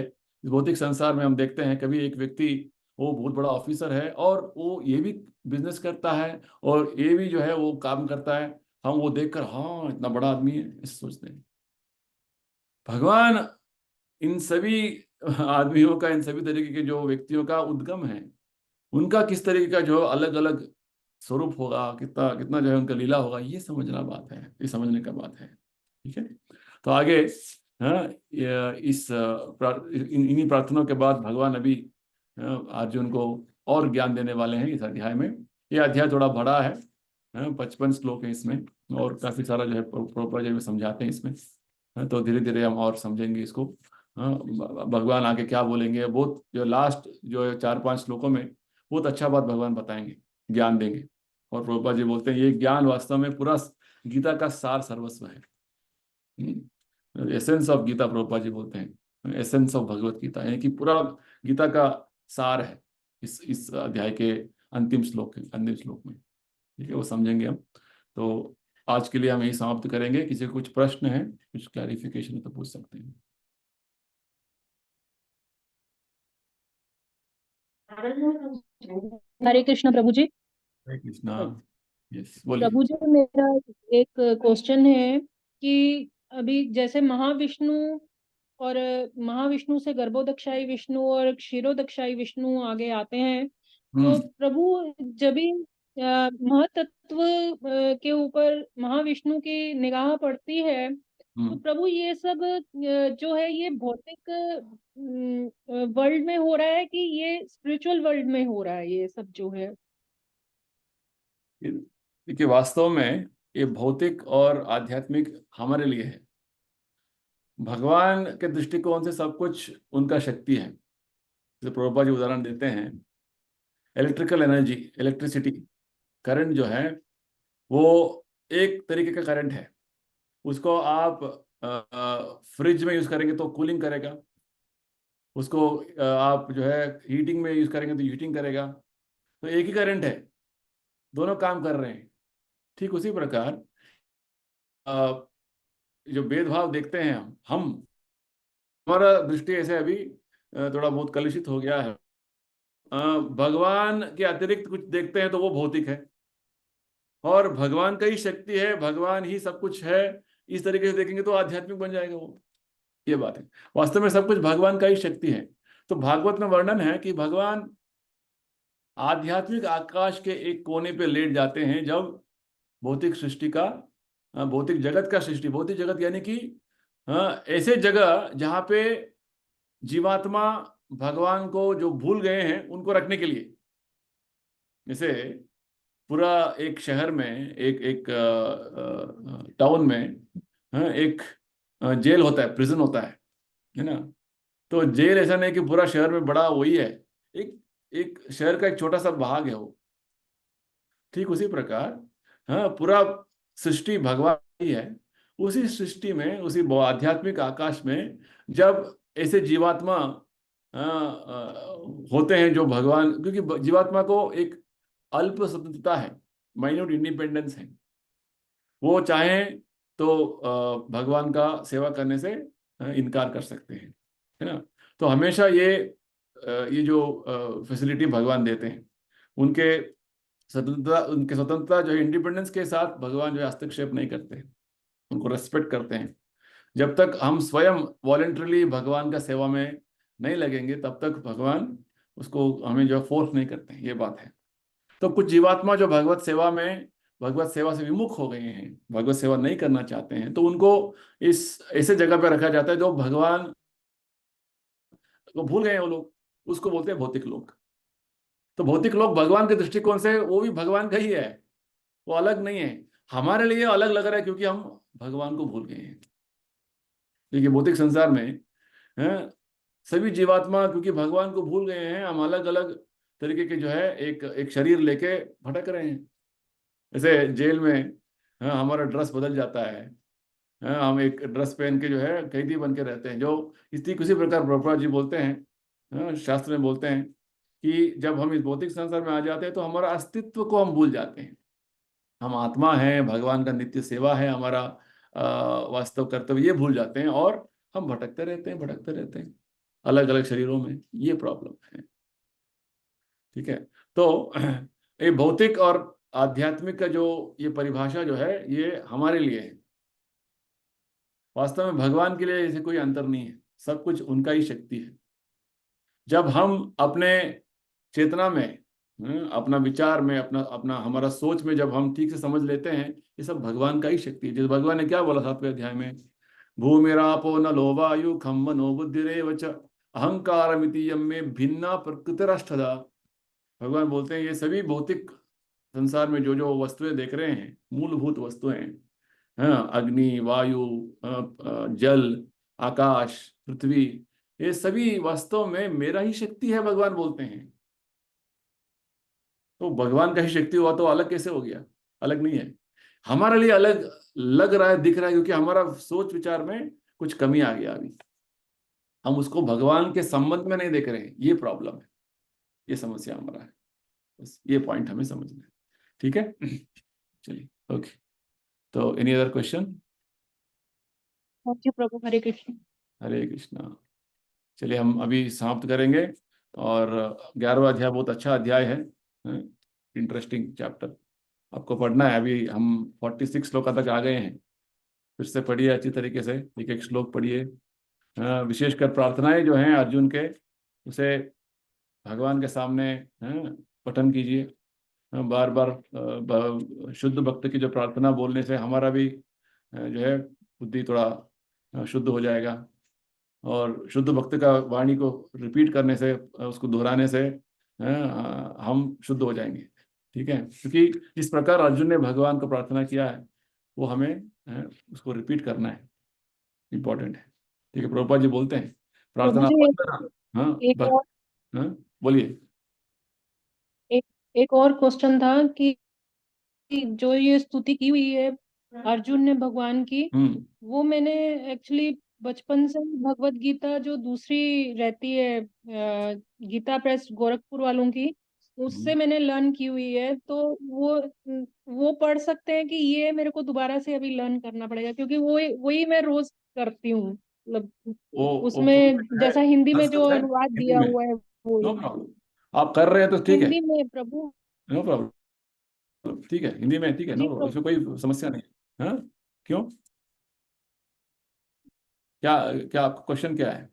इस भौतिक संसार में हम देखते हैं, कभी एक व्यक्ति वो बहुत बड़ा ऑफिसर है और वो ये भी बिजनेस करता है और ये भी जो है वो काम करता है, हम वो देखकर हाँ इतना बड़ा आदमी है ऐसे सोचते हैं। भगवान इन सभी आदमियों का, इन सभी तरीके के जो व्यक्तियों का उद्गम है, उनका किस तरीके का जो अलग अलग स्वरूप होगा, कितना कितना जो है उनका लीला होगा, ये समझना बात है, ये समझने का बात है। ठीक है। तो आगे इन्हीं प्रार्थनाओं के बाद भगवान अभी अर्जुन को और ज्ञान देने वाले हैं इस अध्याय में। ये अध्याय थोड़ा बड़ा है, 55 श्लोक है इसमें, और काफी सारा जो है प्रॉपर जो समझाते हैं इसमें। तो धीरे धीरे हम और समझेंगे इसको। हाँ, भगवान आगे क्या बोलेंगे, बहुत जो लास्ट जो 4-5 श्लोकों में बहुत अच्छा बात भगवान बताएंगे, ज्ञान देंगे। और प्रभुपाद जी बोलते हैं ये ज्ञान वास्तव में पूरा गीता का सार सर्वस्व है। एसेंस ऑफ गीता, प्रभुपाद जी बोलते हैं एसेंस ऑफ भगवत गीता, यानी कि पूरा गीता का सार है इस अध्याय के अंतिम श्लोक में। ठीक है, वो समझेंगे हम। तो आज के लिए हम यही समाप्त करेंगे। किसी को कुछ प्रश्न है, कुछ क्लैरिफिकेशन तो पूछ सकते हैं। हरे कृष्ण प्रभु जी। हरे कृष्णा। यस, बोलिए। प्रभु जी, मेरा एक क्वेश्चन है कि अभी जैसे महाविष्णु और महाविष्णु से गर्भोदक्षाई विष्णु और क्षीरोदक्षाई विष्णु आगे आते हैं, तो हम्म। प्रभु जब भी महतत्व के ऊपर महाविष्णु की निगाह पड़ती है, तो हम्म। प्रभु ये सब जो है ये भौतिक वर्ल्ड में हो रहा है कि ये स्पिरिचुअल वर्ल्ड में हो रहा है, ये सब जो है? देखिए, वास्तव में ये भौतिक और आध्यात्मिक हमारे लिए है। भगवान के दृष्टिकोण से सब कुछ उनका शक्ति है। जैसे प्रभुपाद जी उदाहरण देते हैं, इलेक्ट्रिकल एनर्जी, इलेक्ट्रिसिटी, करंट जो है वो एक तरीके का करंट है। उसको आप फ्रिज में यूज करेंगे तो कूलिंग करेगा, उसको आप जो है हीटिंग में यूज करेंगे तो हीटिंग करेगा। तो एक ही करंट है, दोनों काम कर रहे हैं। ठीक उसी प्रकार अ, जो भेदभाव देखते हैं हम हमारा दृष्टि ऐसे अभी थोड़ा बहुत कलुषित हो गया है। अ, भगवान के अतिरिक्त कुछ देखते हैं तो वो भौतिक है, और भगवान का ही शक्ति है, भगवान ही सब कुछ है, इस तरीके से देखेंगे तो आध्यात्मिक बन जाएगा वो। ये बात है, वास्तव में सब कुछ भगवान का ही शक्ति है। तो भागवत में वर्णन है कि भगवान आध्यात्मिक आकाश के एक कोने पे लेट जाते हैं जब भौतिक सृष्टि का भौतिक जगत का सृष्टि, भौतिक जगत यानी कि ऐसे जगह जहाँ पे जीवात्मा भगवान को जो भूल गए हैं उनको रखने के लिए। जैसे पूरा एक शहर में, एक एक टाउन में एक जेल होता है, प्रिजन होता है ना। तो जेल ऐसा नहीं कि पूरा शहर में बड़ा वही है, एक एक शहर का एक छोटा सा भाग है वो। ठीक उसी प्रकार पूरा सृष्टि भगवान ही है। उसी सृष्टि में, उसी आध्यात्मिक आकाश में जब ऐसे जीवात्मा होते हैं जो भगवान, क्योंकि जीवात्मा को एक अल्प स्वतंत्रता है, माइन्यूट इंडिपेंडेंस है। वो चाहें तो भगवान का सेवा करने से इनकार कर सकते हैं, है ना। तो हमेशा ये जो फैसिलिटी भगवान देते हैं, उनके स्वतंत्रता जो है, इंडिपेंडेंस के साथ भगवान जो है हस्तक्षेप नहीं करते हैं, उनको रेस्पेक्ट करते हैं। जब तक हम स्वयं वॉलेंटरली भगवान का सेवा में नहीं लगेंगे तब तक भगवान उसको हमें जो फोर्स नहीं करते हैं, ये बात है। तो कुछ जीवात्मा जो भगवत सेवा से विमुख हो गए हैं, भगवत सेवा नहीं करना चाहते हैं, तो उनको इस ऐसे जगह पे रखा जाता है जो भगवान को भूल गए हैं वो लोग, उसको बोलते हैं भौतिक लोग। तो भौतिक लोग भगवान के दृष्टिकोण से वो भी भगवान का ही है, वो अलग नहीं है। हमारे लिए अलग लग रहा है क्योंकि हम भगवान को भूल गए हैं। देखिए, भौतिक संसार में हैं, सभी जीवात्मा क्योंकि भगवान को भूल गए हैं, हम अलग अलग तरीके के जो है एक एक शरीर लेके भटक रहे हैं। जैसे जेल में हमारा ड्रेस बदल जाता है, हम एक ड्रेस पहन के जो है कैदी बन के रहते हैं। जो इसी किसी प्रकार प्रभुपाद जी बोलते हैं, शास्त्र में बोलते हैं कि जब हम इस भौतिक संसार में आ जाते हैं तो हमारा अस्तित्व को हम भूल जाते हैं। हम आत्मा हैं, भगवान का नित्य सेवा है हमारा वास्तव कर्तव्य, ये भूल जाते हैं और हम भटकते रहते हैं अलग अलग शरीरों में। ये प्रॉब्लम है। ठीक है। तो ये भौतिक और आध्यात्मिक का जो ये परिभाषा जो है ये हमारे लिए है। वास्तव में भगवान के लिए ऐसे कोई अंतर नहीं है, सब कुछ उनका ही शक्ति है। जब हम अपने चेतना में, अपना विचार में, अपना अपना हमारा सोच में जब हम ठीक से समझ लेते हैं ये सब भगवान का ही शक्ति है। जैसे भगवान ने क्या बोला 7वें अध्याय में, भूमिरापो नलो वायु खम मनो बुद्धिरेव च अहंकारमिति यम में भिन्ना प्रकृतिरष्टधा। भगवान बोलते हैं ये सभी भौतिक संसार में जो जो वस्तुएं देख रहे हैं, मूलभूत वस्तुएं, हाँ, अग्नि, वायु, जल, आकाश, पृथ्वी, ये सभी वास्तव में मेरा ही शक्ति है, भगवान बोलते हैं। तो भगवान का ही शक्ति हुआ तो अलग कैसे हो गया? अलग नहीं है, हमारे लिए अलग लग रहा है, दिख रहा है, क्योंकि हमारा सोच विचार में कुछ कमी आ गया अभी। हम उसको भगवान के संबंध में नहीं देख रहे हैं, ये प्रॉब्लम है, ये समस्या हमारा है। बस ये पॉइंट हमें समझना है, ठीक है। चलिए, ओके। तो any other question? Thank you प्रभु, हरे कृष्ण। हरे कृष्णा। चलिए, हम अभी समाप्त करेंगे। और 11वां अध्याय बहुत अच्छा अध्याय है, इंटरेस्टिंग चैप्टर, आपको पढ़ना है। अभी हम 46 श्लोक तक आ गए हैं। फिर से पढ़िए अच्छी तरीके से, एक एक श्लोक पढ़िए। विशेषकर प्रार्थनाएं जो हैं अर्जुन के, उसे भगवान के सामने पठन कीजिए। बार बार शुद्ध भक्त की जो प्रार्थना बोलने से हमारा भी जो है बुद्धि थोड़ा शुद्ध हो जाएगा। और शुद्ध भक्त का वाणी को रिपीट करने से, उसको दोहराने से हम शुद्ध हो जाएंगे, ठीक है। क्योंकि जिस प्रकार अर्जुन ने भगवान को प्रार्थना किया है, वो हमें उसको रिपीट करना है, इम्पोर्टेंट है, ठीक है। प्रभुपाद जी बोलते हैं प्रभु प्रार्थना जी, वंदना। हाँ, एक और हाँ, बोलिए। एक एक और क्वेश्चन था कि जो ये स्तुति की हुई है अर्जुन ने भगवान की, हम्म। वो मैंने एक्चुअली बचपन से ही भगवत गीता जो दूसरी रहती है गीता प्रेस गोरखपुर वालों की, उससे हम्म। मैंने लर्न की हुई है। तो वो पढ़ सकते हैं कि ये मेरे को दोबारा से अभी लर्न करना पड़ेगा? क्योंकि वो वही मैं रोज करती हूँ, मतलब वो उसमें परफेक्ट है, जैसा हिंदी में जो संस्कृत है, अनुवाद हिंदी दिया में, हुआ है वो नो प्रॉब्लम। आप कर रहे हैं तो ठीक है, हिंदी में प्रभु। नो प्रॉब्लम, ठीक है, हिंदी में ठीक है, नो जी प्रॉब्लम, प्रभु, इसमें कोई समस्या नहीं है। हाँ, क्यों, क्या, क्या आपका क्वेश्चन क्या है?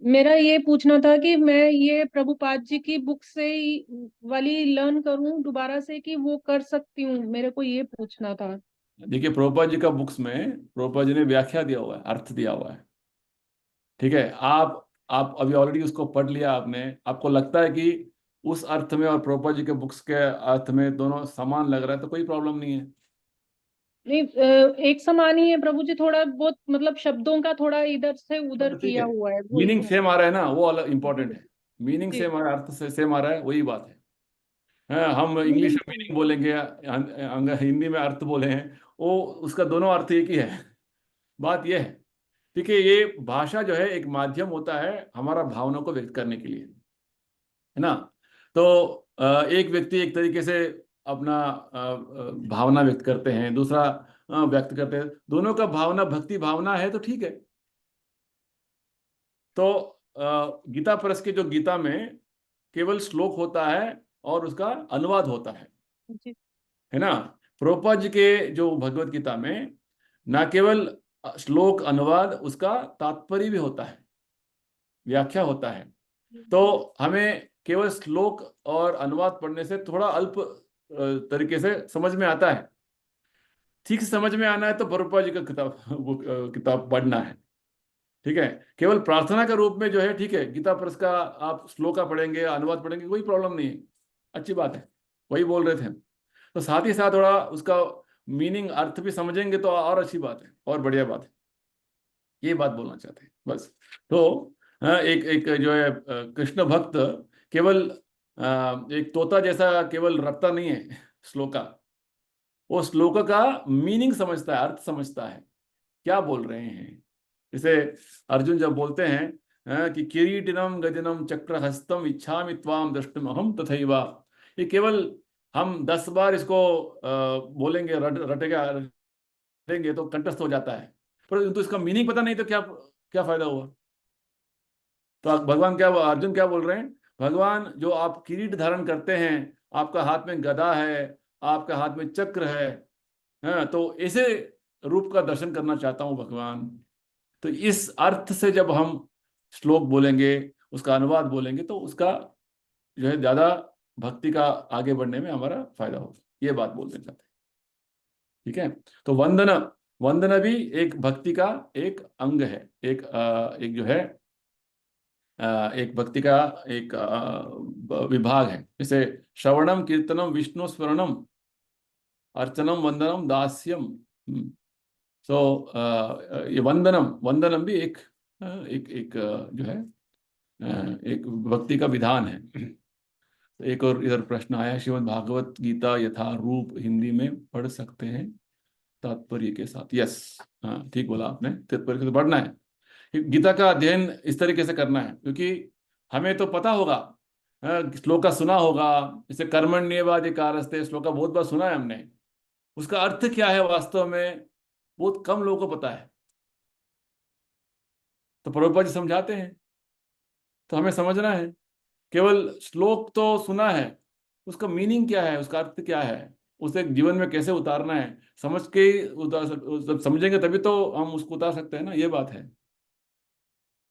मेरा ये पूछना था कि मैं ये प्रभुपाद जी की बुक से ही वाली लर्न करूं दोबारा से, कि वो कर सकती हूँ? मेरे को ये पूछना था। देखिए, प्रभुपाद जी का बुक्स में प्रभुपाद जी ने व्याख्या दिया हुआ है, अर्थ दिया हुआ है, ठीक है। आप अभी ऑलरेडी उसको पढ़ लिया आपने, आपको लगता है कि उस अर्थ में और प्रभुपाद जी के बुक्स के अर्थ में दोनों समान लग रहा है, तो कोई प्रॉब्लम नहीं है। नहीं, एक समान ही है प्रभु जी, थोड़ा बहुत मतलब शब्दों का थोड़ा इधर से तब उधर तो ठीक किया है, हुआ है, वही मीनिंग है। सेम आ रहा है ना, वो अलग जी इंपॉर्टेंट है। मीनिंग जी। सेम आ रहा है, अर्थ से सेम आ रहा है, वही बात है। हाँ, हम इंग्लिश मीनिंग में मीनिंग बोलेंगे, हिंदी में अर्थ बोले हैं, वो उसका दोनों अर्थ एक ही है। बात यह है, ठीक है, ये भाषा जो है एक माध्यम होता है हमारा भावना को व्यक्त करने के लिए, है ना। तो एक व्यक्ति एक तरीके से अपना भावना व्यक्त करते हैं, दूसरा व्यक्त करते हैं, दोनों का भावना भक्ति भावना है, तो ठीक है। तो गीता प्रेस की जो गीता में केवल श्लोक होता है और उसका अनुवाद होता जी है ना। प्रभुपाद जी के जो भगवत गीता में ना केवल श्लोक अनुवाद, उसका तात्पर्य भी होता है, व्याख्या होता है। तो हमें केवल श्लोक और अनुवाद पढ़ने से थोड़ा अल्प तरीके से समझ में आता है। ठीक से समझ में आना है तो प्रभुपाद जी का किताब, वो किताब पढ़ना है, ठीक है। केवल प्रार्थना के रूप में जो है, ठीक है, गीता प्रेस का आप श्लोका पढ़ेंगे, अनुवाद पढ़ेंगे, कोई प्रॉब्लम नहीं है, अच्छी बात है, वही बोल रहे थे हम। तो साथ ही साथ थोड़ा उसका मीनिंग अर्थ भी समझेंगे तो और अच्छी बात है, और बढ़िया बात है, ये बात बोलना चाहते हैं बस। तो एक एक जो है कृष्ण भक्त केवल एक तोता जैसा केवल रटता नहीं है श्लोका, वो श्लोक का मीनिंग समझता है, अर्थ समझता है, क्या बोल रहे हैं। जैसे अर्जुन जब बोलते हैं कि किरीटिनम गजनम चक्रहस्तम इच्छामि त्वाम द्रष्टुम अहम तथैवा, ये केवल हम 10 बार इसको बोलेंगे, रटेंगे तो कंठस्थ हो जाता है, परंतु इसका मीनिंग पता नहीं तो क्या क्या फायदा हुआ। तो भगवान क्या, अर्जुन क्या बोल रहे हैं, भगवान जो आप किरीट धारण करते हैं, आपका हाथ में गदा है, आपका हाथ में चक्र है, हाँ, तो ऐसे रूप का दर्शन करना चाहता हूं भगवान। तो इस अर्थ से जब हम श्लोक बोलेंगे, उसका अनुवाद बोलेंगे, तो उसका जो है ज्यादा भक्ति का आगे बढ़ने में हमारा फायदा होगा, ये बात बोलना चाहते हैं, ठीक है। तो वंदना, वंदना भी एक भक्ति का एक अंग है, एक जो है एक भक्ति का एक विभाग है। जैसे श्रवणम कीर्तनम विष्णु स्मरणम अर्चनम वंदनम दास्यम, ये वंदनम, वंदनम भी एक एक जो है एक भक्ति का विधान है। तो एक और इधर प्रश्न आया, श्रीमद् भागवत गीता यथा रूप हिंदी में पढ़ सकते हैं तात्पर्य के साथ? यस, हाँ ठीक बोला आपने, तात्पर्य से पढ़ना है। गीता का अध्ययन इस तरीके से करना है, क्योंकि हमें तो पता होगा, श्लोक का सुना होगा, जैसे कर्मण्येवाधिकारस्ते श्लोक का बहुत बार सुना है हमने, उसका अर्थ क्या है वास्तव में बहुत कम लोगों को पता है। तो प्रभुपाद जी समझाते हैं, तो हमें समझना है। केवल श्लोक तो सुना है, उसका मीनिंग क्या है, उसका अर्थ क्या है, उसे जीवन में कैसे उतारना है, समझ के जब समझेंगे तभी तो हम उसको उतार सकते हैं ना, ये बात है।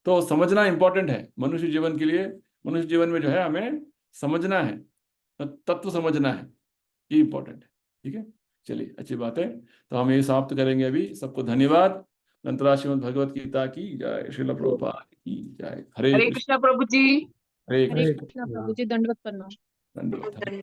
तो समझना इंपॉर्टेंट है मनुष्य जीवन के लिए। मनुष्य जीवन में जो है हमें समझना है, तत्व समझना है, ये इंपॉर्टेंट है। ठीक है, चलिए अच्छी बात है। तो हम ये समाप्त करेंगे अभी। सबको धन्यवाद। अनंतराय श्रीमद् भगवत गीता की जय, श्रील प्रभुपाद की जय। हरे हरे कृष्ण, कृष्णा प्रभु जी। हरे हरे कृष्ण, कृष्णा प्रभु जी, दंडवत प्रणाम। दंडवत।